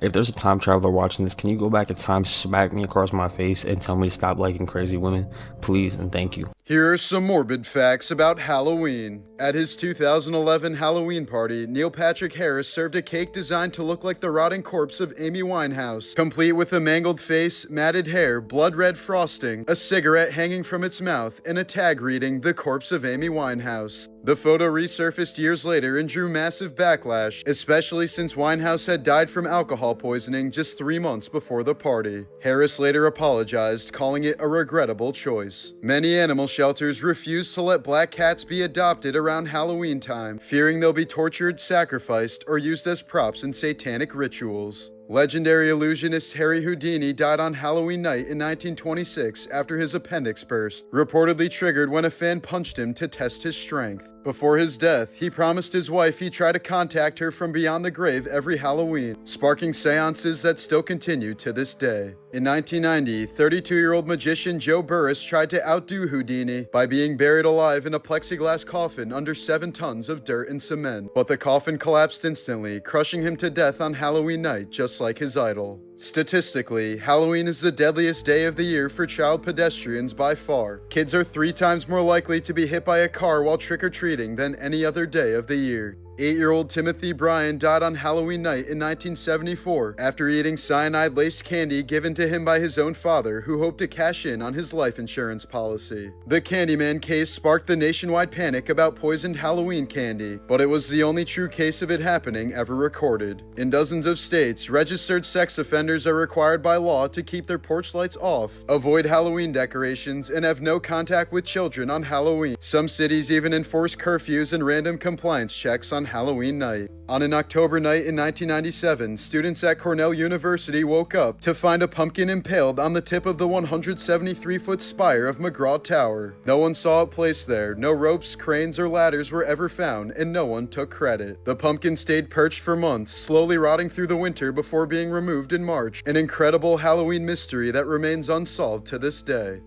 Speaker 3: If there's a time traveler watching this, can you go back in time, smack me across my face, and tell me to stop liking crazy women? Please and thank you.
Speaker 2: Here are some morbid facts about Halloween. At his 2011 Halloween party, Neil Patrick Harris served a cake designed to look like the rotting corpse of Amy Winehouse, complete with a mangled face, matted hair, blood red frosting, a cigarette hanging from its mouth, and a tag reading, "The Corpse of Amy Winehouse." The photo resurfaced years later and drew massive backlash, especially since Winehouse had died from alcohol poisoning just 3 months before the party. Harris later apologized, calling it a regrettable choice. Many animal shelters refuse to let black cats be adopted around Halloween time, fearing they'll be tortured, sacrificed, or used as props in satanic rituals. Legendary illusionist Harry Houdini died on Halloween night in 1926 after his appendix burst, reportedly triggered when a fan punched him to test his strength. Before his death, he promised his wife he'd try to contact her from beyond the grave every Halloween, sparking seances that still continue to this day. In 1990, 32-year-old magician Joe Burris tried to outdo Houdini by being buried alive in a plexiglass coffin under 7 tons of dirt and cement. But the coffin collapsed instantly, crushing him to death on Halloween night, just like his idol. Statistically, Halloween is the deadliest day of the year for child pedestrians by far. Kids are 3 times more likely to be hit by a car while trick-or-treating than any other day of the year. 8-year-old Timothy Bryan died on Halloween night in 1974 after eating cyanide-laced candy given to him by his own father, who hoped to cash in on his life insurance policy. The Candyman case sparked the nationwide panic about poisoned Halloween candy, but it was the only true case of it happening ever recorded. In dozens of states, registered sex offenders are required by law to keep their porch lights off, avoid Halloween decorations, and have no contact with children on Halloween. Some cities even enforce curfews and random compliance checks on Halloween night. On an October night in 1997, students at Cornell University woke up to find a pumpkin impaled on the tip of the 173-foot spire of McGraw Tower. No one saw it placed there, no ropes, cranes, or ladders were ever found, and no one took credit. The pumpkin stayed perched for months, slowly rotting through the winter before being removed in March, an incredible Halloween mystery that remains unsolved to this day.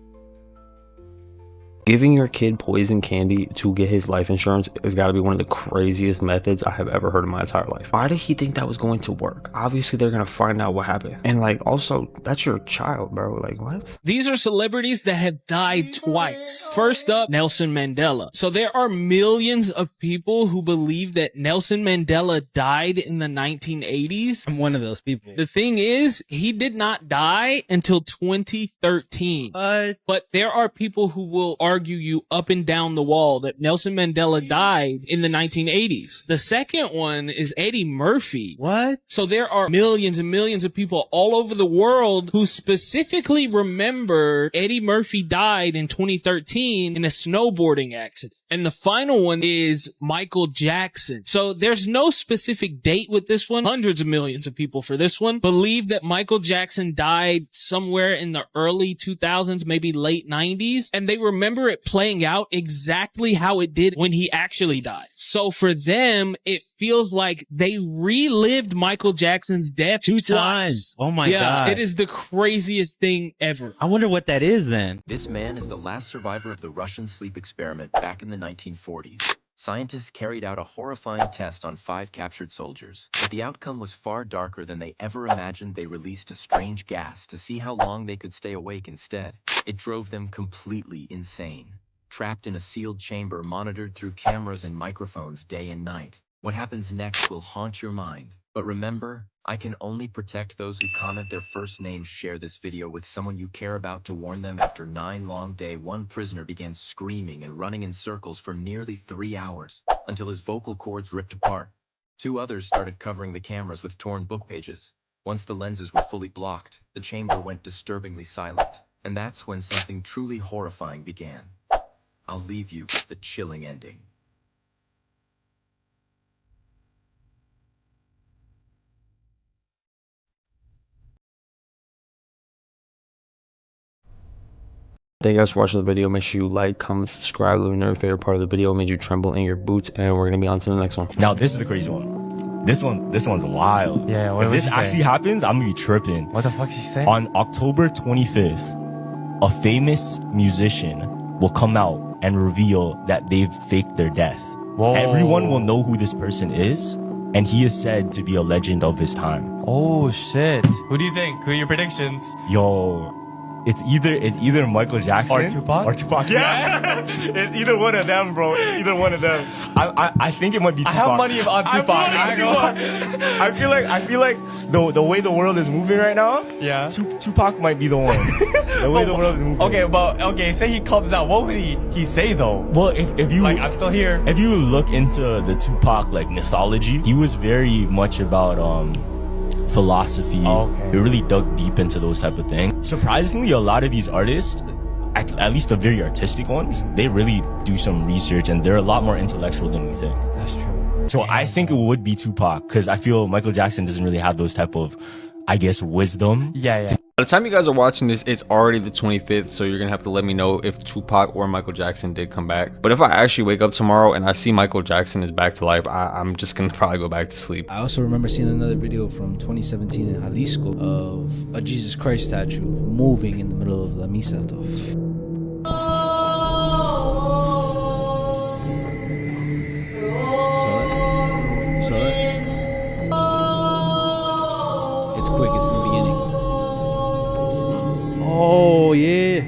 Speaker 3: Giving your kid poison candy to get his life insurance has got to be one of the craziest methods I have ever heard in my entire life. Why did he think that was going to work? Obviously, they're going to find out what happened. And also, that's your child, bro. What?
Speaker 7: These are celebrities that have died twice. First up, Nelson Mandela. So there are millions of people who believe that Nelson Mandela died in the 1980s.
Speaker 8: I'm one of those people.
Speaker 7: The thing is, he did not die until 2013. But there are people who will argue you up and down the wall that Nelson Mandela died in the 1980s. The second one is Eddie Murphy.
Speaker 8: What?
Speaker 7: So there are millions and millions of people all over the world who specifically remember Eddie Murphy died in 2013 in a snowboarding accident. And the final one is Michael Jackson. So there's no specific date with this one. Hundreds of millions of people for this one believe that Michael Jackson died somewhere in the early 2000s, maybe late 90s. And they remember it playing out exactly how it did when he actually died. So for them, it feels like they relived Michael Jackson's death
Speaker 1: two
Speaker 7: twice.
Speaker 1: times. Oh my God.
Speaker 7: It is the craziest thing ever.
Speaker 1: I wonder what that is then.
Speaker 8: This man is the last survivor of the Russian sleep experiment back in the 1940s. Scientists carried out a horrifying test on 5 captured soldiers, but the outcome was far darker than they ever imagined. They released a strange gas to see how long they could stay awake instead. It drove them completely insane. Trapped in a sealed chamber monitored through cameras and microphones day and night. What happens next will haunt your mind. But remember, I can only protect those who comment their first names. Share this video with someone you care about to warn them. After 9 long days, one prisoner began screaming and running in circles for nearly 3 hours, until his vocal cords ripped apart. 2 others started covering the cameras with torn book pages. Once the lenses were fully blocked, the chamber went disturbingly silent. And that's when something truly horrifying began. I'll leave you with the chilling ending.
Speaker 3: Thank you guys for watching the video. Make sure you like, comment, subscribe, let me know your favorite part of the video made you tremble in your boots, and we're gonna be on to the next one.
Speaker 6: Now this is the crazy one. This one's wild.
Speaker 9: Yeah, what
Speaker 6: if
Speaker 9: was
Speaker 6: this
Speaker 9: he
Speaker 6: actually
Speaker 9: saying?
Speaker 6: happens, I'm gonna be tripping.
Speaker 9: What the fuck's he saying?
Speaker 6: On October 25th, a famous musician will come out and reveal that they've faked their death.
Speaker 9: Whoa.
Speaker 6: Everyone will know who this person is, and he is said to be a legend of his time.
Speaker 9: Oh shit. Who do you think? Who are your predictions?
Speaker 6: Yo, it's either Michael Jackson
Speaker 9: Or Tupac?
Speaker 6: Yeah, it's either one of them, bro. It's either one of them. I think it might be Tupac.
Speaker 9: I have money on Tupac.
Speaker 6: I feel like the way the world is moving right now.
Speaker 9: Yeah.
Speaker 6: Tupac might be the one. The way the world is moving.
Speaker 9: Okay, say he comes out. What would he say though?
Speaker 6: Well, if you
Speaker 9: like, I'm still here.
Speaker 6: If you look into the Tupac like mythology, he was very much about philosophy.
Speaker 9: Okay.
Speaker 6: He really dug deep into those type of things. Surprisingly, a lot of these artists, at least the very artistic ones, they really do some research and they're a lot more intellectual than we think.
Speaker 9: That's true.
Speaker 6: So I think it would be Tupac, because I feel Michael Jackson doesn't really have those type of, I guess, wisdom.
Speaker 9: Yeah.
Speaker 3: By the time you guys are watching this, it's already the 25th, so you're gonna have to let me know if Tupac or Michael Jackson did come back. But if I actually wake up tomorrow and I see Michael Jackson is back to life, I'm just gonna probably go back to sleep.
Speaker 10: I also remember seeing another video from 2017 in Jalisco of a Jesus Christ statue moving in the middle of La Misa. Saw it? It's quick, it's in the beginning. Oh yeah.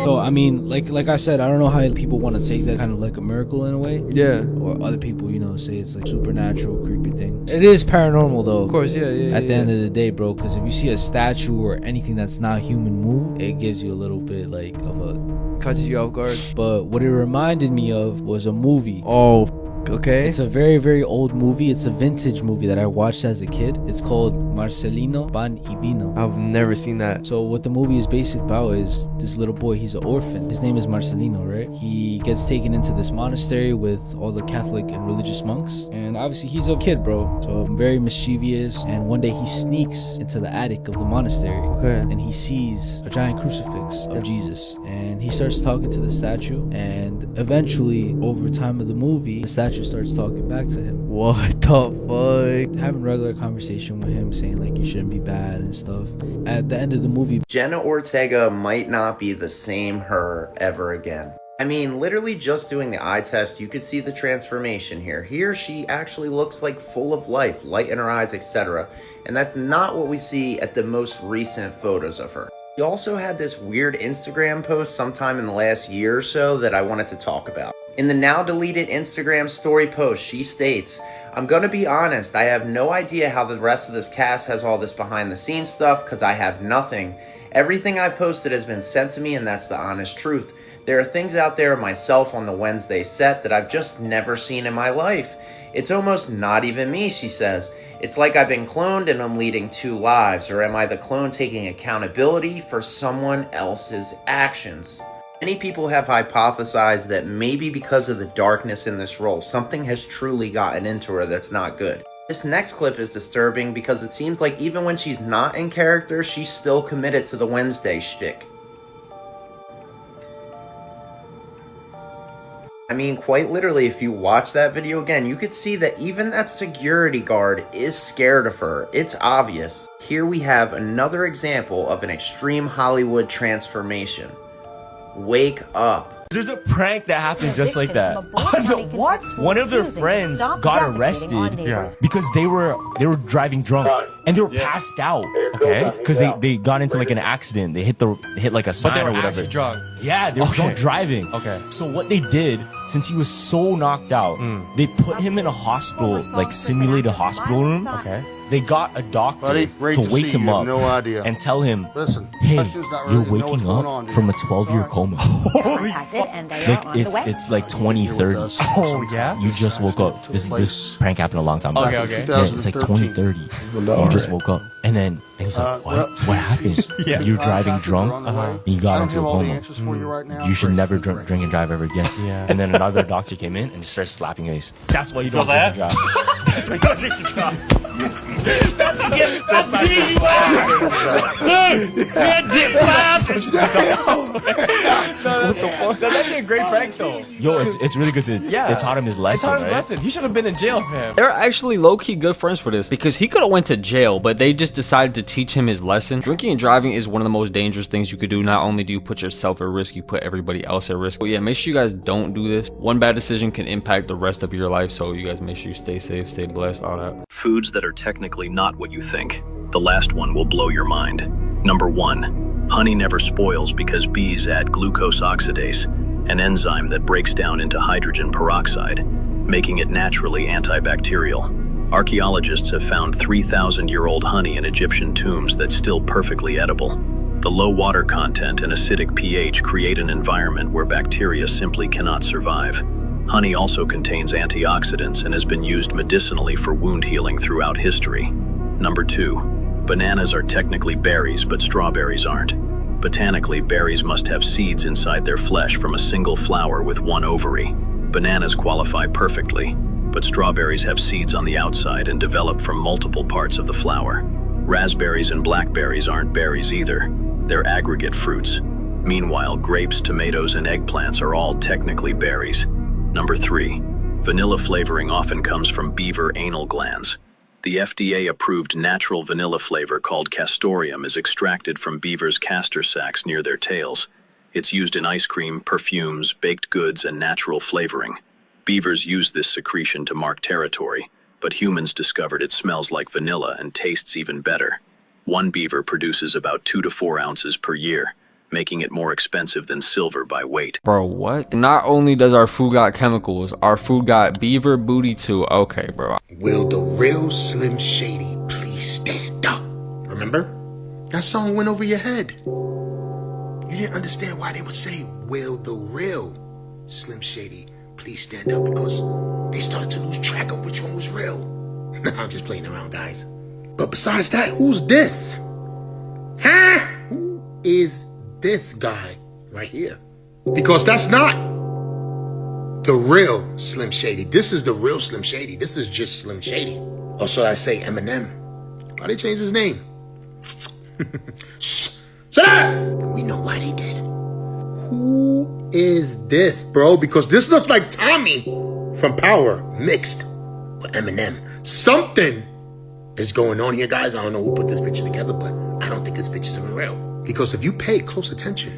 Speaker 10: So I mean, like I said, I don't know how people want to take that kind of like a miracle in a way.
Speaker 11: Yeah.
Speaker 10: Or other people, say it's like supernatural, creepy thing. It is paranormal though.
Speaker 11: Of course, yeah.
Speaker 10: At the end of the day, bro, because if you see a statue or anything that's not human move, it gives you a little bit like of a
Speaker 11: catches you off guard.
Speaker 10: But what it reminded me of was a movie.
Speaker 11: Oh. Okay.
Speaker 10: It's a very, very old movie. It's a vintage movie that I watched as a kid. It's called Marcelino Pan y Vino.
Speaker 11: I've never seen that.
Speaker 10: So what the movie is basic about is this little boy, he's an orphan. His name is Marcelino, right? He gets taken into this monastery with all the Catholic and religious monks. And obviously he's a kid, bro. So very mischievous. And one day he sneaks into the attic of the monastery.
Speaker 11: Okay.
Speaker 10: And he sees a giant crucifix of Jesus. And he starts talking to the statue. And eventually, over time of the movie, the statue starts talking back to him.
Speaker 11: What the fuck?
Speaker 10: Having regular conversation with him, saying like you shouldn't be bad and stuff. At the end of the movie,
Speaker 13: Jenna Ortega might not be the same her ever again. I mean, literally just doing the eye test, you could see the transformation here. Here she actually looks like full of life, light in her eyes, etc. And that's not what we see at the most recent photos of her. She also had this weird Instagram post sometime in the last year or so that I wanted to talk about. In the now deleted Instagram story post, she states, "I'm gonna be honest, I have no idea how the rest of this cast has all this behind the scenes stuff because I have nothing. Everything I've posted has been sent to me and that's the honest truth. There are things out there of myself on the Wednesday set that I've just never seen in my life. It's almost not even me," she says. "It's like I've been cloned and I'm leading 2 lives, or am I the clone taking accountability for someone else's actions?" Many people have hypothesized that maybe because of the darkness in this role, something has truly gotten into her that's not good. This next clip is disturbing because it seems like even when she's not in character, she's still committed to the Wednesday shtick. I mean, quite literally, if you watch that video again, you could see that even that security guard is scared of her. It's obvious. Here we have another example of an extreme Hollywood transformation. Wake up.
Speaker 6: There's a prank that happened just like that.
Speaker 9: What?
Speaker 6: One of their friends got arrested because they were driving drunk and they were passed out.
Speaker 9: Okay.
Speaker 6: Because they got into like an accident. They hit like a sign or whatever.
Speaker 9: Drunk.
Speaker 6: Yeah, they were drunk driving.
Speaker 9: Okay.
Speaker 6: So what they did, since he was so knocked out, they put him in a hospital, like simulated hospital room.
Speaker 9: Okay.
Speaker 6: They got a doctor
Speaker 24: Buddy, great
Speaker 6: to
Speaker 24: to
Speaker 6: wake
Speaker 24: see
Speaker 6: him
Speaker 24: you.
Speaker 6: up
Speaker 24: No idea.
Speaker 6: and tell him,
Speaker 24: Listen,
Speaker 6: hey,
Speaker 24: question's not
Speaker 6: you're
Speaker 24: really gonna know what's
Speaker 6: waking
Speaker 24: going
Speaker 6: up
Speaker 24: on, dude.
Speaker 6: from a 12-year coma. Like it's like 2030.
Speaker 9: Oh, yeah?
Speaker 6: You just woke up. This prank happened a long time ago.
Speaker 9: Okay.
Speaker 6: Yeah, it's like 2030. You just woke up. And then he's like, what happened?
Speaker 9: Yeah.
Speaker 6: You're driving drunk. You got into a
Speaker 24: all the
Speaker 6: coma.
Speaker 24: answers for you right now.
Speaker 6: You should never drink and drive ever again.
Speaker 9: Yeah.
Speaker 6: And then another doctor came in and just started slapping his face. That's why you don't drink and drive. That's why you don't drink and drive. That's me, you
Speaker 9: So that's actually a great prank, though.
Speaker 6: Yo, it's really good. It taught him his lesson.
Speaker 9: It taught him his
Speaker 6: right?
Speaker 9: lesson. He should have been in jail, fam.
Speaker 3: They're actually low-key good friends for this because he could have went to jail, but they just decided to teach him his lesson. Drinking and driving is one of the most dangerous things you could do. Not only do you put yourself at risk, you put everybody else at risk. But yeah, make sure you guys don't do this. One bad decision can impact the rest of your life, so you guys make sure you stay safe, stay blessed, all that.
Speaker 5: Foods that are technically not what you think. The last one will blow your mind. Number 1. Honey never spoils because bees add glucose oxidase, an enzyme that breaks down into hydrogen peroxide, making it naturally antibacterial. Archaeologists have found 3,000-year-old honey in Egyptian tombs that's still perfectly edible. The low water content and acidic pH create an environment where bacteria simply cannot survive. Honey also contains antioxidants and has been used medicinally for wound healing throughout history. Number 2. Bananas are technically berries, but strawberries aren't. Botanically, berries must have seeds inside their flesh from a single flower with one ovary. Bananas qualify perfectly, but strawberries have seeds on the outside and develop from multiple parts of the flower. Raspberries and blackberries aren't berries either. They're aggregate fruits. Meanwhile, grapes, tomatoes, and eggplants are all technically berries. Number 3. Vanilla flavoring often comes from beaver anal glands. The FDA-approved natural vanilla flavor called castoreum is extracted from beavers' castor sacs near their tails. It's used in ice cream, perfumes, baked goods, and natural flavoring. Beavers use this secretion to mark territory, but humans discovered it smells like vanilla and tastes even better. One beaver produces about 2 to 4 ounces per year, making it more expensive than silver by weight.
Speaker 3: Bro, what? Not only does our food got chemicals, our food got beaver booty too. Okay, bro.
Speaker 14: Will the real Slim Shady please stand up? Remember? That song went over your head. You didn't understand why they would say, will the real Slim Shady please stand up? Because they started to lose track of which one was real. I'm just playing around, guys. But besides that, who's this? Huh? Who is this guy right here? Because that's not the real Slim Shady. This is the real Slim Shady. This is just Slim Shady. Or should I say Eminem? Why they changed his name? Shut up! We know why they did. Who is this, bro? Because this looks like Tommy from Power mixed with Eminem. Something is going on here, guys. I don't know who put this picture together, but I don't think this picture's even real. Because if you pay close attention,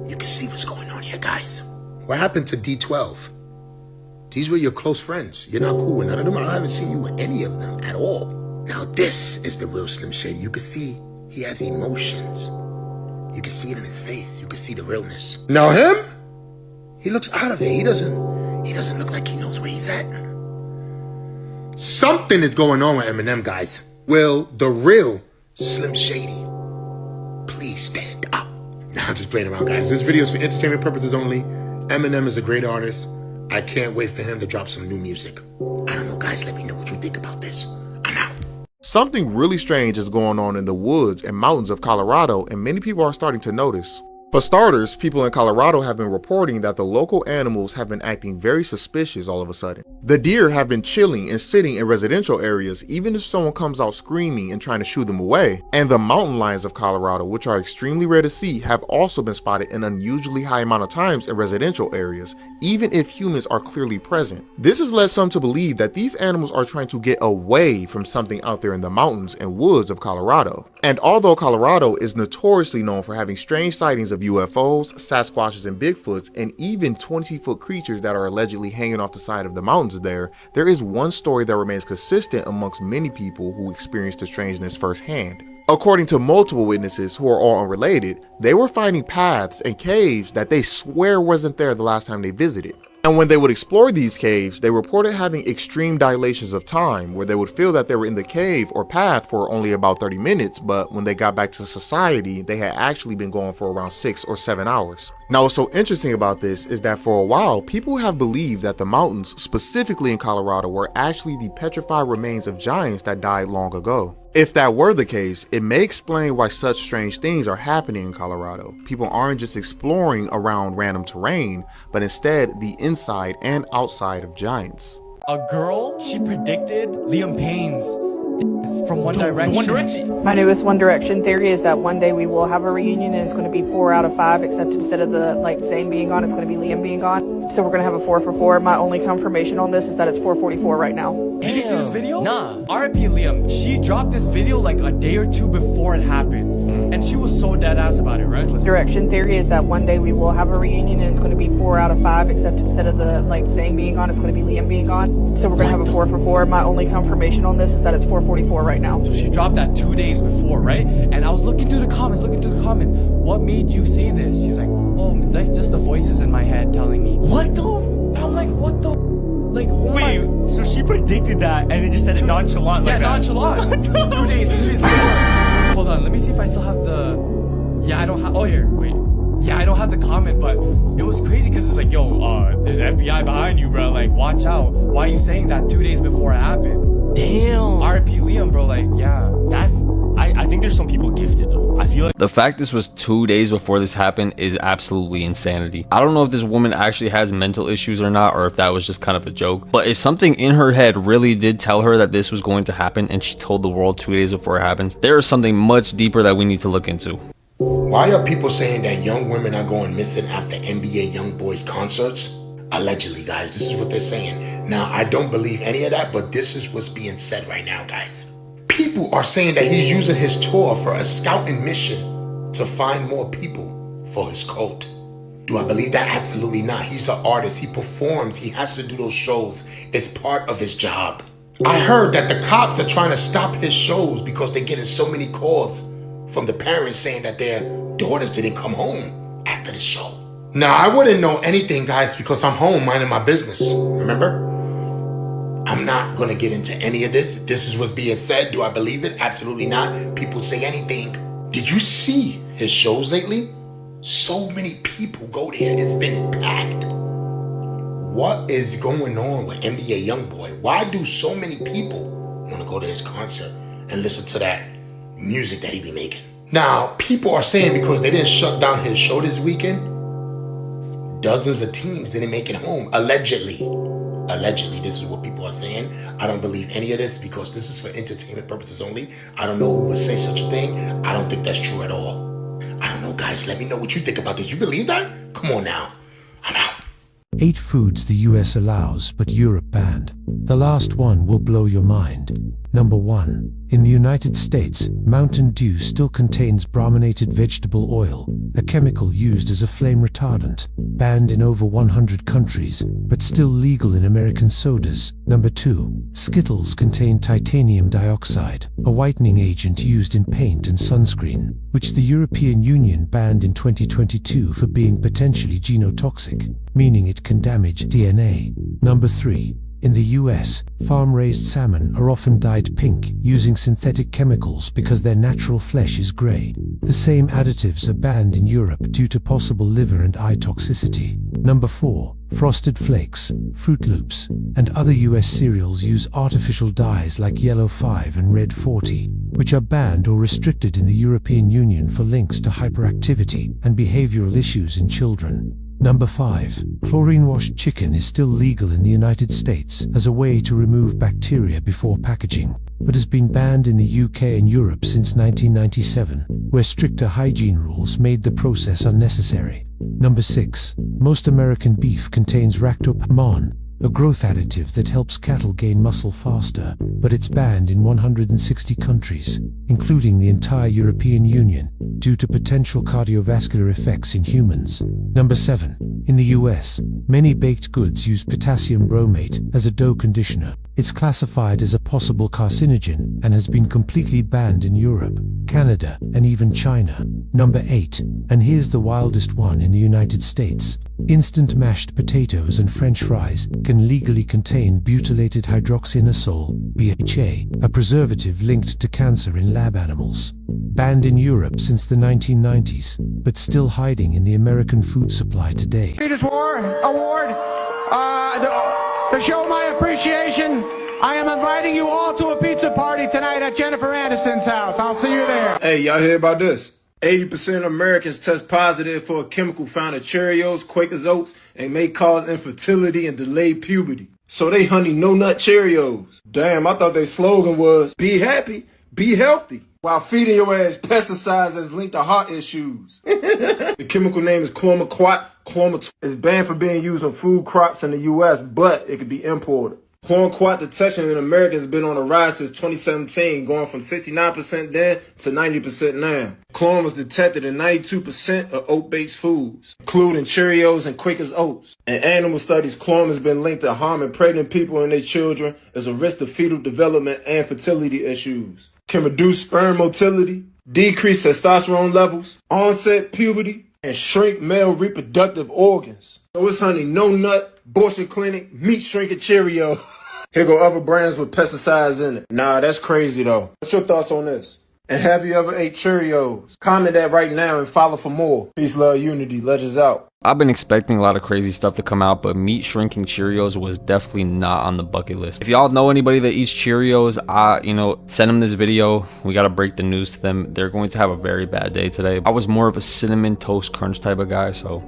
Speaker 14: you can see what's going on here, guys. What happened to D12? These were your close friends. You're not cool with none of them. I haven't seen you with any of them at all. Now this is the real Slim Shady. You can see he has emotions. You can see it in his face. You can see the realness. Now him? He looks out of it. He doesn't look like he knows where he's at. Something is going on with Eminem, guys. Will the real Slim Shady please stand up? Nah, I'm just playing around, guys. This video is for entertainment purposes only. Eminem is a great artist. I can't wait for him to drop some new music. I don't know, guys. Let me know what you think about this. I'm out.
Speaker 29: Something really strange is going on in the woods and mountains of Colorado, and many people are starting to notice. For starters, people in Colorado have been reporting that the local animals have been acting very suspicious all of a sudden. The deer have been chilling and sitting in residential areas even if someone comes out screaming and trying to shoo them away. And the mountain lions of Colorado, which are extremely rare to see, have also been spotted an unusually high amount of times in residential areas, even if humans are clearly present. This has led some to believe that these animals are trying to get away from something out there in the mountains and woods of Colorado. And although Colorado is notoriously known for having strange sightings of UFOs, Sasquatches, and Bigfoots, and even 20-foot creatures that are allegedly hanging off the side of the mountains there is one story that remains consistent amongst many people who experienced the strangeness firsthand. According to multiple witnesses who are all unrelated, they were finding paths and caves that they swear wasn't there the last time they visited. And when they would explore these caves, they reported having extreme dilations of time where they would feel that they were in the cave or path for only about 30 minutes, but when they got back to society, they had actually been going for around 6 or 7 hours. Now, what's so interesting about this is that for a while, people have believed that the mountains, specifically in Colorado, were actually the petrified remains of giants that died long ago. If that were the case, it may explain why such strange things are happening in Colorado. People aren't just exploring around random terrain, but instead the inside and outside of giants.
Speaker 6: A girl, she predicted Liam Payne's from One Direction. One Direction.
Speaker 4: My newest One Direction theory is that one day we will have a reunion and it's going to be 4 out of 5, except instead of the Zayn being gone, it's going to be Liam being gone. So we're going to have a 4 for 4. My only confirmation on this is that it's 4:44 right now.
Speaker 6: Did you see this video? Nah. R.I.P. Liam. She dropped this video like a day or two before it happened. And she was so dead ass about it, right?
Speaker 4: Direction theory is that one day we will have a reunion and it's going to be 4 out of 5, except instead of the Zayn being gone, it's going to be Liam being gone. So we're going to have a 4 for 4. My only confirmation on this is that it's 4:44 right now.
Speaker 6: So she dropped that 2 days before, right? And I was looking through the comments. What made you say this? She's like, oh, that's just the voices in my head telling me. What the? I'm like, what the? Like, oh wait, so she predicted that and then just said it nonchalant like that? Yeah, nonchalant. 2 days before. Hold on, let me see if I still have the... Yeah, I don't have... Oh, here, wait. Yeah, I don't have the comment, but it was crazy because it's like, yo, there's FBI behind you, bro. Like, watch out. Why are you saying that 2 days before it happened? Damn. R.I.P. Liam, bro. Like, yeah, that's... I think there's some people gifted, though. I feel like...
Speaker 3: The fact this was 2 days before this happened is absolutely insanity. I don't know if this woman actually has mental issues or not, or if that was just kind of a joke. But if something in her head really did tell her that this was going to happen and she told the world 2 days before it happens, there is something much deeper that we need to look into.
Speaker 14: Why are people saying that young women are going missing after NBA YoungBoys concerts? Allegedly, guys, this is what they're saying. Now, I don't believe any of that, but this is what's being said right now, guys. People are saying that he's using his tour for a scouting mission to find more people for his cult. Do I believe that? Absolutely not. He's an artist. He performs. He has to do those shows. It's part of his job. I heard that the cops are trying to stop his shows because they're getting so many calls from the parents saying that their daughters didn't come home after the show. Now, I wouldn't know anything, guys, because I'm home minding my business. Remember? I'm not going to get into any of this. This is what's being said. Do I believe it? Absolutely not. People say anything. Did you see his shows lately? So many people go there. It's been packed. What is going on with NBA YoungBoy? Why do so many people want to go to his concert and listen to that music that he be making? Now, people are saying because they didn't shut down his show this weekend, dozens of teams didn't make it home, allegedly. Allegedly, this is what people are saying. I don't believe any of this because this is for entertainment purposes only. I don't know who would say such a thing. I don't think that's true at all. I don't know, guys. Let me know what you think about this. You believe that? Come on now. I'm out.
Speaker 15: 8 foods the US allows but Europe banned. The last one will blow your mind. Number 1. In the United States, Mountain Dew still contains brominated vegetable oil, a chemical used as a flame retardant, banned in over 100 countries, but still legal in American sodas. Number 2. Skittles contain titanium dioxide, a whitening agent used in paint and sunscreen, which the European Union banned in 2022 for being potentially genotoxic, meaning it can damage DNA. Number 3. In the US, farm-raised salmon are often dyed pink using synthetic chemicals because their natural flesh is grey. The same additives are banned in Europe due to possible liver and eye toxicity. Number 4. Frosted Flakes, Fruit Loops, and other US cereals use artificial dyes like Yellow 5 and Red 40. which are banned or restricted in the European Union for links to hyperactivity and behavioral issues in children. Number 5. Chlorine-washed chicken is still legal in the United States as a way to remove bacteria before packaging, but has been banned in the UK and Europe since 1997, where stricter hygiene rules made the process unnecessary. Number 6. Most American beef contains ractopamine, a growth additive that helps cattle gain muscle faster, but it's banned in 160 countries, including the entire European Union, due to potential cardiovascular effects in humans. Number 7. In the US, many baked goods use potassium bromate as a dough conditioner. It's classified as a possible carcinogen and has been completely banned in Europe, Canada, and even China. Number 8. And here's the wildest one in the United States. Instant mashed potatoes and French fries can legally contain butylated hydroxynosole, BHA, a preservative linked to cancer in lab animals. Banned in Europe since the 1990s, but still hiding in the American food supply today.
Speaker 12: Peter's War Award, to show my appreciation, I am inviting you all to a pizza party tonight at Jennifer Anderson's house. I'll see you there.
Speaker 16: Hey, y'all hear about this? 80% of Americans test positive for a chemical found in Cheerios, Quaker's Oats, and may cause infertility and delayed puberty. So they honey no nut Cheerios. Damn, I thought their slogan was, be happy, be healthy, while feeding your ass pesticides that's linked to heart issues. The chemical name is chlormequat. It's banned for being used on food crops in the U.S., but it could be imported. Chlormequat detection in America has been on a rise since 2017, going from 69% then to 90% now. Chlorine was detected in 92% of oat-based foods, including Cheerios and Quaker's Oats. In animal studies, chlorine has been linked to harming pregnant people and their children as a risk of fetal development and fertility issues. Can reduce sperm motility, decrease testosterone levels, onset puberty, and shrink male reproductive organs. So it's honey no nut, abortion clinic, meat shrinking Cheerio. Here go other brands with pesticides in it. Nah, that's crazy though. What's your thoughts on this? And have you ever ate Cheerios? Comment that right now and follow for more. Peace, love, unity. Legends out.
Speaker 3: I've been expecting a lot of crazy stuff to come out, but meat shrinking Cheerios was definitely not on the bucket list. If y'all know anybody that eats Cheerios, send them this video. We gotta break the news to them. They're going to have a very bad day today. I was more of a cinnamon toast crunch type of guy, so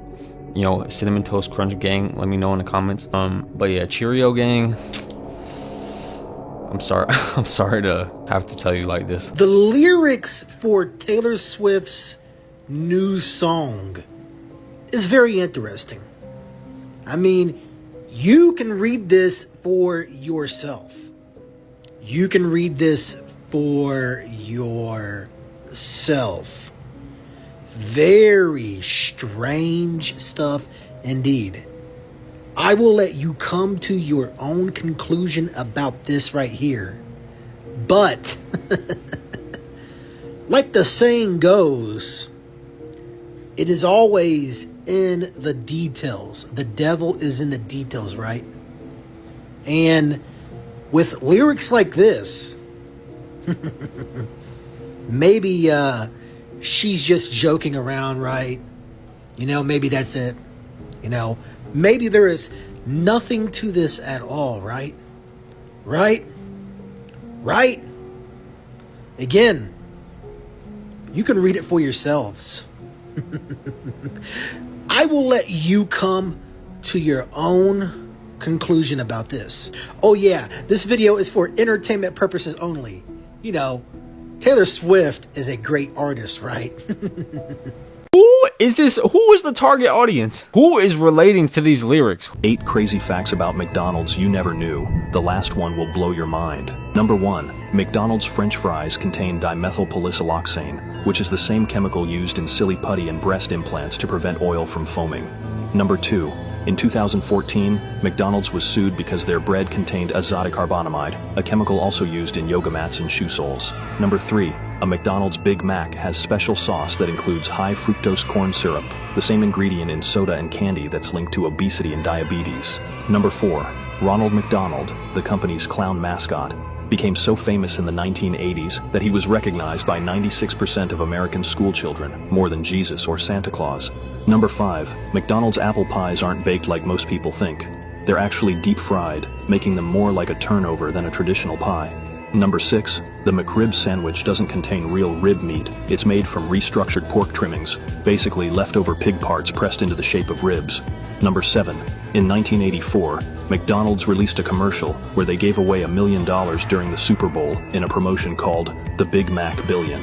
Speaker 3: cinnamon toast crunch gang, let me know in the comments. But yeah, Cheerio gang, I'm sorry to have to tell you like this.
Speaker 17: The lyrics for Taylor Swift's new song is very interesting. I mean, you can read this for yourself. You can read this for yourself. Very strange stuff indeed. I will let you come to your own conclusion about this right here. But, like the saying goes, it is always in the details. The devil is in the details, right? And with lyrics like this, maybe she's just joking around, right? Maybe that's it. Maybe there is nothing to this at all, right? Right? Again, you can read it for yourselves. I will let you come to your own conclusion about this. Oh yeah, this video is for entertainment purposes only. Taylor Swift is a great artist, right?
Speaker 3: Who is the target audience? Who is relating to these lyrics?
Speaker 5: 8 crazy facts about McDonald's you never knew. The last one will blow your mind. Number 1. McDonald's French fries contain dimethylpolysiloxane, which is the same chemical used in silly putty and breast implants to prevent oil from foaming. Number 2. In 2014, McDonald's was sued because their bread contained azotic carbonamide, a chemical also used in yoga mats and shoe soles. Number 3. A McDonald's Big Mac has special sauce that includes high fructose corn syrup, the same ingredient in soda and candy that's linked to obesity and diabetes. Number 4. Ronald McDonald, the company's clown mascot, became so famous in the 1980s that he was recognized by 96% of American schoolchildren, more than Jesus or Santa Claus. Number 5. McDonald's apple pies aren't baked like most people think. They're actually deep fried, making them more like a turnover than a traditional pie. Number 6, the McRib sandwich doesn't contain real rib meat. It's made from restructured pork trimmings, basically leftover pig parts pressed into the shape of ribs. Number 7, in 1984, McDonald's released a commercial where they gave away $1 million during the Super Bowl in a promotion called the Big Mac Billion.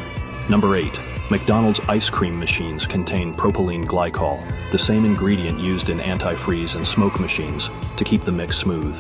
Speaker 5: Number 8, McDonald's ice cream machines contain propylene glycol, the same ingredient used in antifreeze and smoke machines to keep the mix smooth.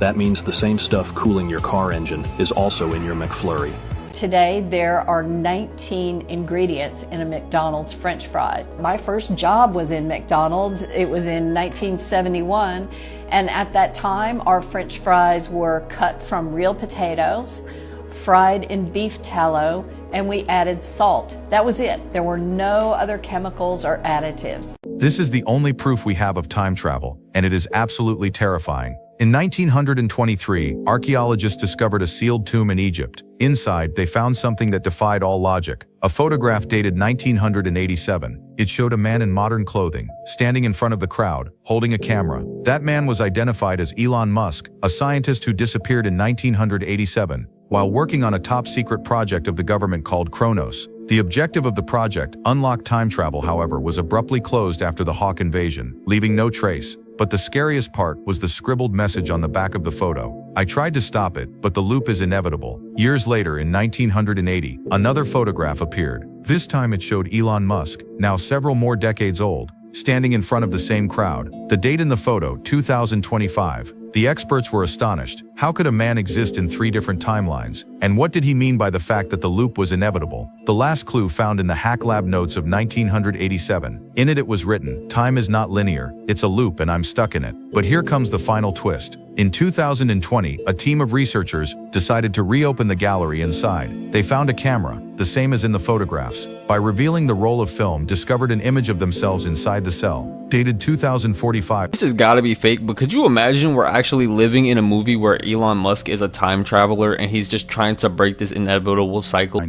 Speaker 5: That means the same stuff cooling your car engine is also in your McFlurry.
Speaker 18: Today, there are 19 ingredients in a McDonald's French fry. My first job was in McDonald's. It was in 1971, and at that time, our French fries were cut from real potatoes, fried in beef tallow, and we added salt. That was it. There were no other chemicals or additives.
Speaker 19: This is the only proof we have of time travel, and it is absolutely terrifying. In 1923, archaeologists discovered a sealed tomb in Egypt. Inside, they found something that defied all logic. A photograph dated 1987. It showed a man in modern clothing, standing in front of the crowd, holding a camera. That man was identified as Elon Musk, a scientist who disappeared in 1987 while working on a top-secret project of the government called Kronos. The objective of the project, unlock time travel, however, was abruptly closed after the Hawk invasion, leaving no trace. But the scariest part was the scribbled message on the back of the photo. I tried to stop it, but the loop is inevitable. Years later, in 1980, another photograph appeared. This time it showed Elon Musk, now several more decades old, standing in front of the same crowd. The date in the photo, 2025. The experts were astonished. How could a man exist in 3 different timelines? And what did he mean by the fact that the loop was inevitable? The last clue found in the Hack Lab notes of 1987. In it was written, "Time is not linear, it's a loop and I'm stuck in it." But here comes the final twist. In 2020, a team of researchers decided to reopen the gallery inside. They found a camera, the same as in the photographs. By revealing the roll of film, discovered an image of themselves inside the cell, dated 2045.
Speaker 3: This has gotta be fake, but could you imagine we're actually living in a movie where Elon Musk is a time traveler and he's just trying to break this inevitable cycle?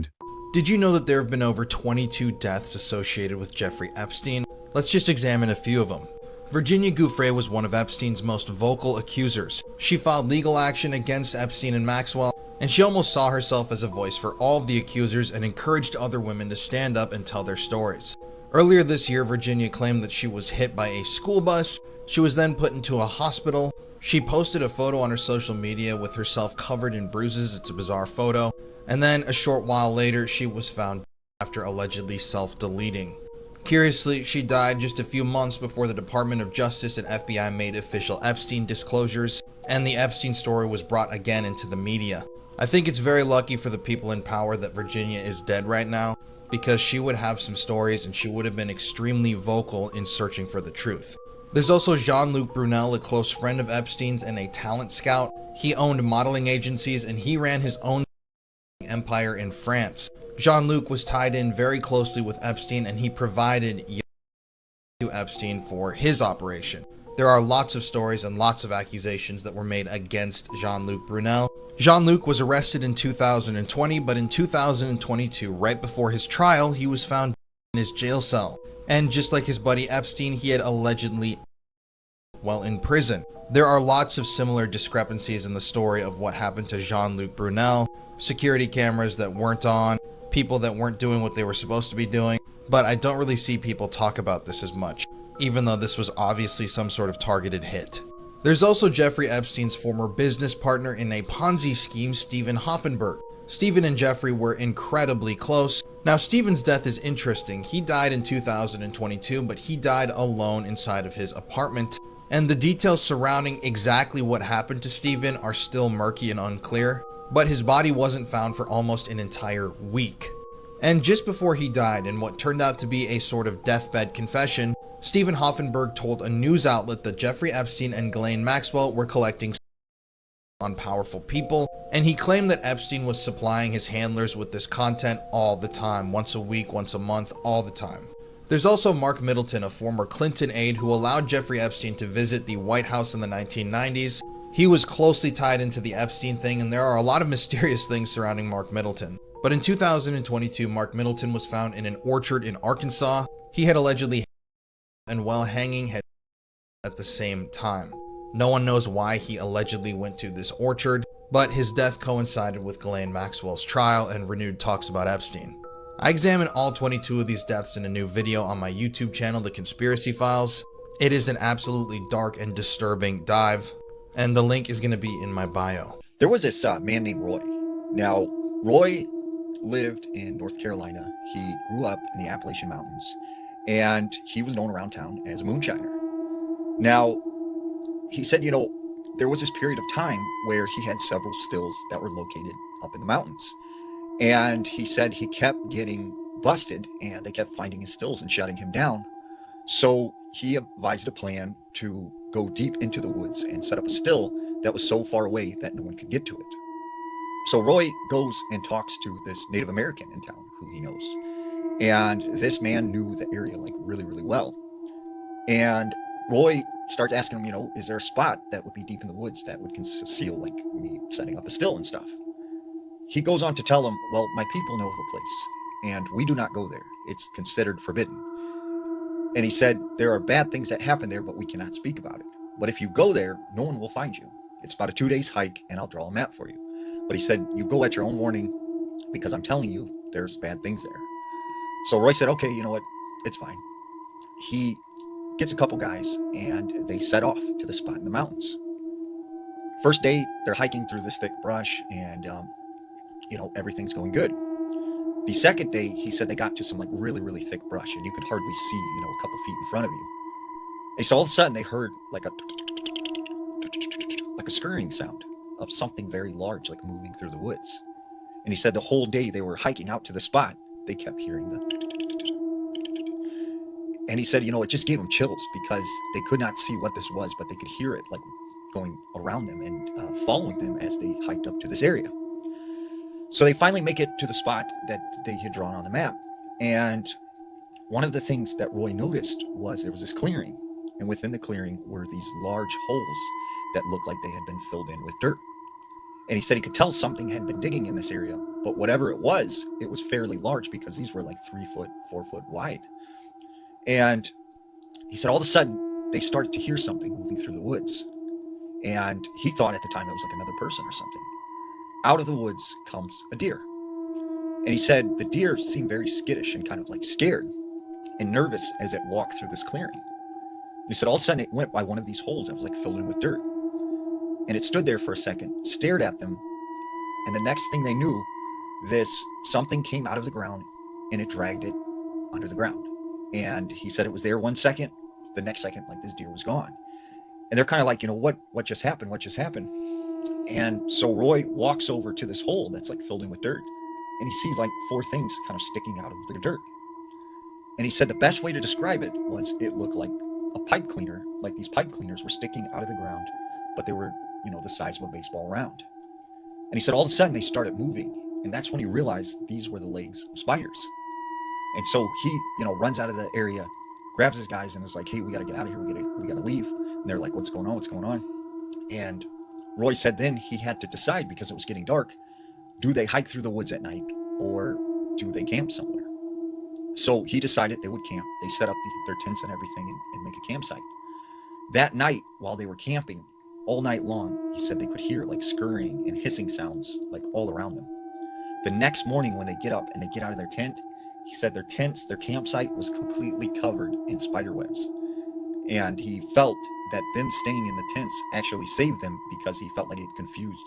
Speaker 20: Did you know that there have been over 22 deaths associated with Jeffrey Epstein? Let's just examine a few of them. Virginia Giuffre was one of Epstein's most vocal accusers. She filed legal action against Epstein and Maxwell, and she almost saw herself as a voice for all of the accusers and encouraged other women to stand up and tell their stories. Earlier this year, Virginia claimed that she was hit by a school bus. She was then put into a hospital. She posted a photo on her social media with herself covered in bruises. It's a bizarre photo. And then a short while later, she was found after allegedly self-deleting. Curiously, she died just a few months before the Department of Justice and FBI made official Epstein disclosures, and the Epstein story was brought again into the media. I think it's very lucky for the people in power that Virginia is dead right now, because she would have some stories and she would have been extremely vocal in searching for the truth. There's also Jean-Luc Brunel, a close friend of Epstein's and a talent scout. He owned modeling agencies and he ran his own empire in France. Jean-Luc was tied in very closely with Epstein and he provided to Epstein for his operation. There are lots of stories and lots of accusations that were made against Jean-Luc Brunel. Jean-Luc was arrested in 2020, but in 2022, right before his trial, he was found in his jail cell. And just like his buddy Epstein, he had allegedly while in prison. There are lots of similar discrepancies in the story of what happened to Jean-Luc Brunel. Security cameras that weren't on, people that weren't doing what they were supposed to be doing, but I don't really see people talk about this as much, even though this was obviously some sort of targeted hit. There's also Jeffrey Epstein's former business partner in a Ponzi scheme, Stephen Hoffenberg. Stephen and Jeffrey were incredibly close. Now, Stephen's death is interesting. He died in 2022, but he died alone inside of his apartment, and the details surrounding exactly what happened to Stephen are still murky and unclear. But his body wasn't found for almost an entire week. And just before he died, in what turned out to be a sort of deathbed confession, Stephen Hoffenberg told a news outlet that Jeffrey Epstein and Ghislaine Maxwell were collecting on powerful people, and he claimed that Epstein was supplying his handlers with this content all the time, once a week, once a month, all the time. There's also Mark Middleton, a former Clinton aide who allowed Jeffrey Epstein to visit the White House in the 1990s. He was closely tied into the Epstein thing, and there are a lot of mysterious things surrounding Mark Middleton. But in 2022, Mark Middleton was found in an orchard in Arkansas. He had allegedly and while hanging had at the same time. No one knows why he allegedly went to this orchard. but his death coincided with Ghislaine Maxwell's trial and renewed talks about Epstein. I examined all 22 of these deaths in a new video on my YouTube channel, The Conspiracy Files. It is an absolutely dark and disturbing dive, and the link is going to be in my bio.
Speaker 2: There was this man named Roy. Now, Roy lived in North Carolina. He grew up in the Appalachian Mountains, and he was known around town as a moonshiner. Now, he said, there was this period of time where he had several stills that were located up in the mountains. And he said he kept getting busted, and they kept finding his stills and shutting him down. So he advised a plan to go deep into the woods and set up a still that was so far away that no one could get to it. So Roy goes and talks to this Native American in town who he knows. And this man knew the area like really, really well. And Roy starts asking him, is there a spot that would be deep in the woods that would conceal like me setting up a still and stuff? He goes on to tell him, well, my people know of a place, and we do not go there. It's considered forbidden. And he said, there are bad things that happen there, but we cannot speak about it. But if you go there, no one will find you. It's about a 2-day hike, and I'll draw a map for you. But he said, you go at your own warning, because I'm telling you, there's bad things there. So Roy said, okay, you know what? It's fine. He gets a couple guys, and they set off to the spot in the mountains. First day, they're hiking through this thick brush, and everything's going good. The second day, he said they got to some like really, really thick brush, and you could hardly see, a couple feet in front of you. And so all of a sudden they heard like a scurrying sound of something very large, like moving through the woods. And he said the whole day they were hiking out to the spot, they kept hearing the. And he said, it just gave them chills because they could not see what this was, but they could hear it like going around them and following them as they hiked up to this area. So they finally make it to the spot that they had drawn on the map. And one of the things that Roy noticed was there was this clearing. And within the clearing were these large holes that looked like they had been filled in with dirt. And he said he could tell something had been digging in this area, but whatever it was fairly large because these were like 3 foot, 4 foot wide. And he said all of a sudden they started to hear something moving through the woods. And he thought at the time it was like another person or something. Out of the woods comes a deer. And he said the deer seemed very skittish and kind of like scared and nervous as it walked through this clearing. And he said all of a sudden it went by one of these holes that was like filled in with dirt. And it stood there for a second, stared at them. And the next thing they knew, something came out of the ground and it dragged it under the ground. And he said it was there 1 second, the next second, like this deer was gone. And they're kind of like, what just happened? What just happened? And so Roy walks over to this hole that's like filled in with dirt, and he sees like 4 things kind of sticking out of the dirt. And he said the best way to describe it was it looked like a pipe cleaner, like these pipe cleaners were sticking out of the ground, but they were, the size of a baseball round. And he said all of a sudden they started moving, and that's when he realized these were the legs of spiders. And so he, runs out of the area, grabs his guys, and is like, hey, we got to get out of here. We got to leave. And they're like, what's going on? What's going on? And Roy said then he had to decide, because it was getting dark, do they hike through the woods at night or do they camp somewhere? So he decided they would camp. They set up their tents and everything and make a campsite. That night, while they were camping, all night long, he said they could hear like scurrying and hissing sounds like all around them. The next morning when they get up and they get out of their tent, he said their campsite was completely covered in spider webs. And he felt that them staying in the tents actually saved them, because he felt like it confused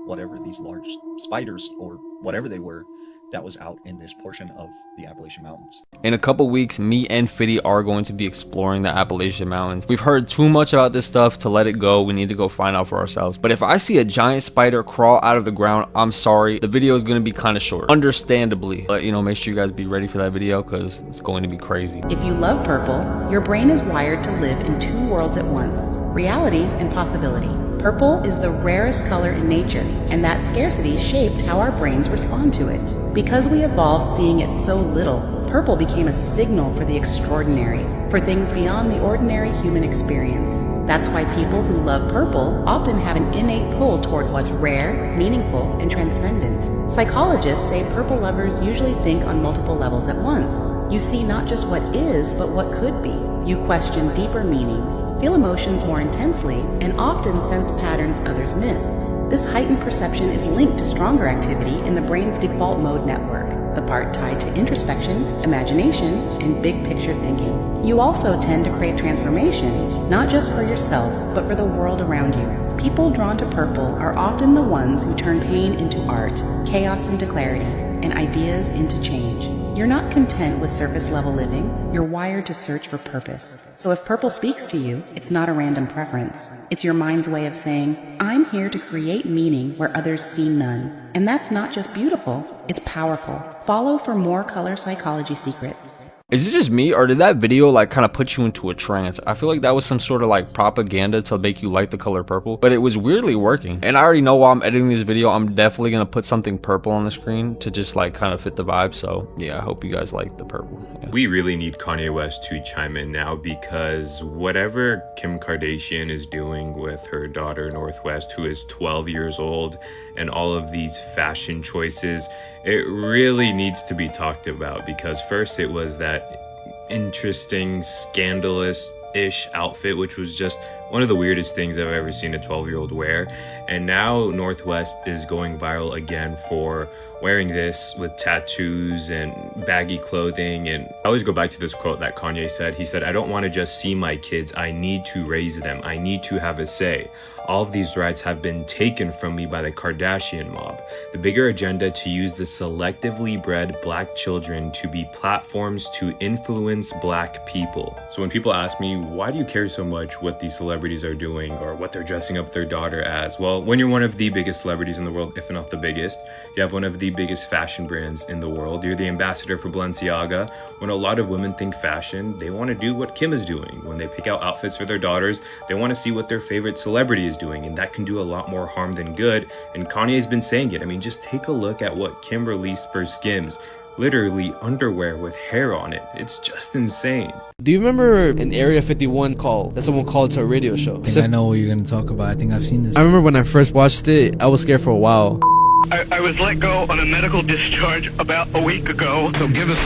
Speaker 2: whatever these large spiders or whatever they were that was out in this portion of the Appalachian Mountains.
Speaker 3: In a couple weeks, me and Fiddy are going to be exploring the Appalachian Mountains. We've heard too much about this stuff to let it go. We need to go find out for ourselves. But if I see a giant spider crawl out of the ground, I'm sorry, the video is going to be kind of short, understandably. But make sure you guys be ready for that video, because it's going to be crazy.
Speaker 7: If you love purple, your brain is wired to live in 2 worlds at once: reality and possibility. Purple is the rarest color in nature, and that scarcity shaped how our brains respond to it. Because we evolved seeing it so little, purple became a signal for the extraordinary, for things beyond the ordinary human experience. That's why people who love purple often have an innate pull toward what's rare, meaningful, and transcendent. Psychologists say purple lovers usually think on multiple levels at once. You see not just what is, but what could be. You question deeper meanings, feel emotions more intensely, and often sense patterns others miss. This heightened perception is linked to stronger activity in the brain's default mode network, the part tied to introspection, imagination, and big picture thinking. You also tend to crave transformation, not just for yourself, but for the world around you. People drawn to purple are often the ones who turn pain into art, chaos into clarity, and ideas into change. You're not content with surface level living, you're wired to search for purpose. So if purple speaks to you, it's not a random preference. It's your mind's way of saying, I'm here to create meaning where others see none. And that's not just beautiful, it's powerful. Follow for more color psychology secrets.
Speaker 3: Is it just me, or did that video like kind of put you into a trance? I feel like that was some sort of like propaganda to make you like the color purple, but it was weirdly working. And I already know while I'm editing this video, I'm definitely gonna put something purple on the screen to just like kind of fit the vibe. So yeah, I hope you guys like the purple. Yeah.
Speaker 1: We really need Kanye West to chime in now, because whatever Kim Kardashian is doing with her daughter Northwest, who is 12 years old, and all of these fashion choices, it really needs to be talked about. Because first it was that interesting, scandalous-ish outfit, which was just one of the weirdest things I've ever seen a 12-year-old wear. And now Northwest is going viral again for wearing this with tattoos and baggy clothing. And I always go back to this quote that Kanye said. He said, "I don't want to just see my kids, I need to raise them. I need to have a say. All of these rights have been taken from me by the Kardashian mob. The bigger agenda to use the selectively bred black children to be platforms to influence black people." So when people ask me, why do you care so much what these celebrities are doing or what they're dressing up their daughter as? Well, when you're one of the biggest celebrities in the world, if not the biggest, you have one of the biggest fashion brands in the world. You're the ambassador for Balenciaga. When a lot of women think fashion, they want to do what Kim is doing. When they pick out outfits for their daughters, they want to see what their favorite celebrity is doing, and that can do a lot more harm than good. And Kanye's been saying it. I mean, just take a look at what Kim released for Skims. Literally underwear with hair on it. It's just insane.
Speaker 11: Do you remember an Area 51 call that someone called to a radio show?
Speaker 10: I think I know what you're gonna talk about. I think I've seen this.
Speaker 11: I remember when I first watched it, I was scared for a while.
Speaker 8: I was let go on a medical discharge about a week ago.
Speaker 14: So give us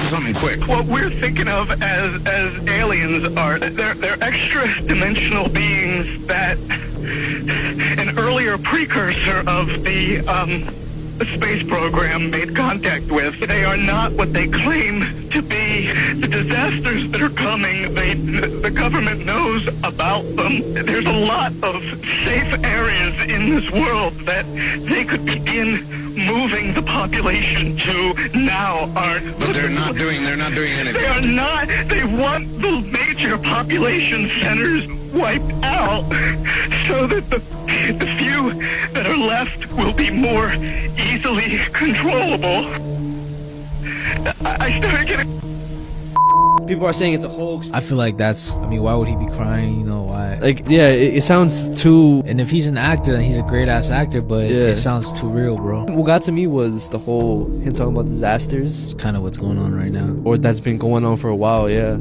Speaker 14: something quick.
Speaker 8: What we're thinking of as aliens are they're extra dimensional beings that an earlier precursor of the space program made contact with. They are not what they claim to be. The disasters that are coming, the government knows about them. There's a lot of safe areas in this world that they could begin moving the population to now.
Speaker 14: But they're not doing anything.
Speaker 8: They are not. They want the major population centers wiped out so that the few that are left will be more easily controllable. I started getting...
Speaker 11: People are saying it's a hoax.
Speaker 10: I feel like that's, I mean, why would he be crying? You know, why?
Speaker 11: Like, yeah, it sounds too...
Speaker 10: And if he's an actor, then he's a great-ass actor, but it sounds too real, bro.
Speaker 11: What got to me was the whole, him talking about disasters.
Speaker 10: It's kind of what's going on right now.
Speaker 11: Or that's been going on for a while, yeah.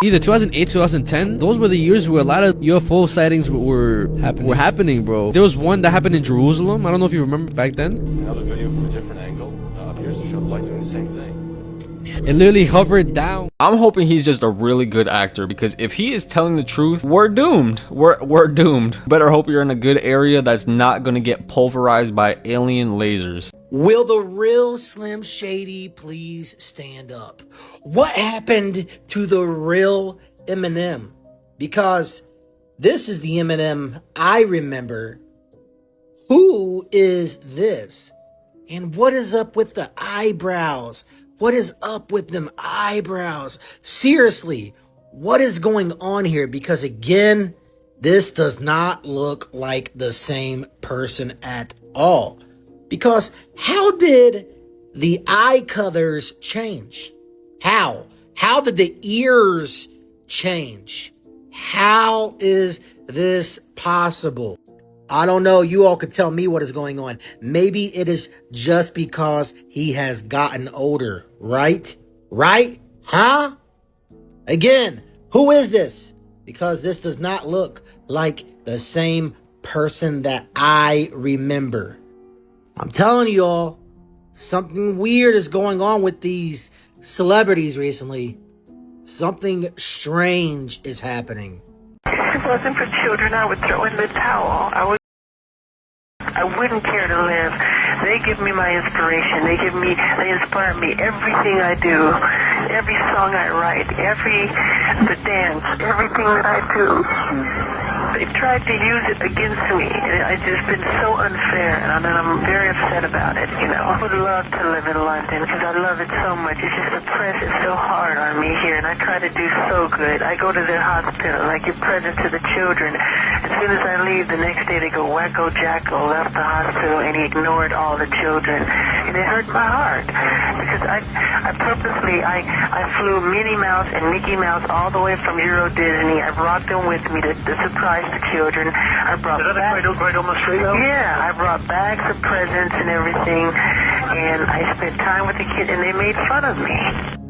Speaker 11: Either 2008, 2010, those were the years where a lot of UFO sightings were happening, bro. There was one that happened in Jerusalem. I don't know if you remember back then.
Speaker 21: Another video from a different angle appears to show the light doing the same thing.
Speaker 11: It literally hovered down.
Speaker 3: I'm hoping he's just a really good actor, because if he is telling the truth, we're doomed. We're doomed. Better hope you're in a good area that's not gonna get pulverized by alien lasers.
Speaker 17: Will the real Slim Shady please stand up? What happened to the real Eminem? Because this is the Eminem I remember. Who is this? And what is up with the eyebrows? What is up with them eyebrows? Seriously, what is going on here? Because again, this does not look like the same person at all. Because how did the eye colors change? How? How did the ears change? How is this possible? I don't know. You all could tell me what is going on. Maybe it is just because he has gotten older, right? Right? Huh? Again, who is this? Because this does not look like the same person that I remember. I'm telling you all, something weird is going on with these celebrities recently. Something strange is happening.
Speaker 22: If it wasn't for children, I would throw in the towel. I would
Speaker 9: I wouldn't care to live. They give me my inspiration. They inspire me. Everything I do, every song I write, the dance, everything that I do. They've tried to use it against me, and it's just been so unfair, and I'm very upset about it, you know. I would love to live in London, because I love it so much. It's just the press is so hard on me here, and I try to do so good. I go to their hospital, and I give presents to the children. As soon as I leave, the next day they go, Wacko Jacko left the hospital, and he ignored all the children. And it hurt my heart, because I purposely flew Minnie Mouse and Mickey Mouse all the way from Euro Disney. I brought them with me to surprise the children. I brought bags. Right on the street now? Yeah, I brought bags of presents and everything, and I spent time with the kids, and they made fun of me.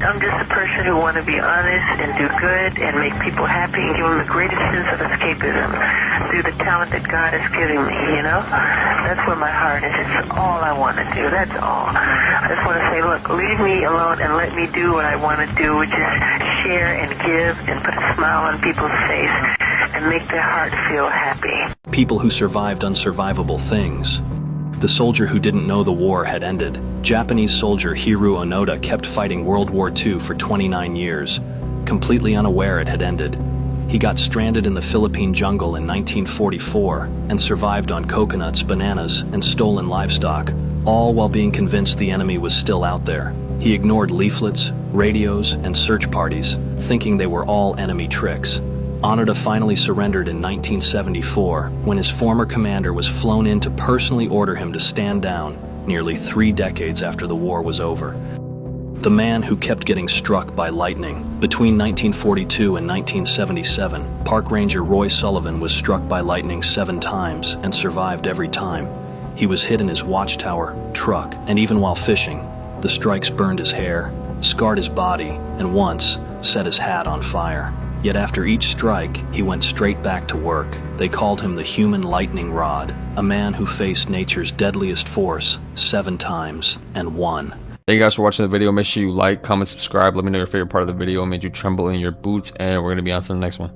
Speaker 9: I'm just a person who want to be honest and do good and make people happy and give them the greatest sense of escapism through the talent that God has given me, you know? That's where my heart is. It's all I want to do. That's all. I just want to say, look, leave me alone and let me do what I want to do, which is share and give and put a smile on people's face and make their heart feel happy.
Speaker 5: People who survived unsurvivable things. The soldier who didn't know the war had ended. Japanese soldier Hiru Onoda kept fighting World War II for 29 years, completely unaware it had ended. He got stranded in the Philippine jungle in 1944 and survived on coconuts, bananas, and stolen livestock, all while being convinced the enemy was still out there. He ignored leaflets, radios, and search parties, thinking they were all enemy tricks. Onoda finally surrendered in 1974 when his former commander was flown in to personally order him to stand down nearly 3 decades after the war was over. The man who kept getting struck by lightning. Between 1942 and 1977, Park Ranger Roy Sullivan was struck by lightning 7 times and survived every time. He was hit in his watchtower, truck, and even while fishing. The strikes burned his hair, scarred his body, and once set his hat on fire. Yet after each strike, he went straight back to work. They called him the human lightning rod, a man who faced nature's deadliest force 7 times and won.
Speaker 3: Thank you guys for watching the video. Make sure you like, comment, subscribe. Let me know your favorite part of the video made you tremble in your boots, and we're going to be on to the next one.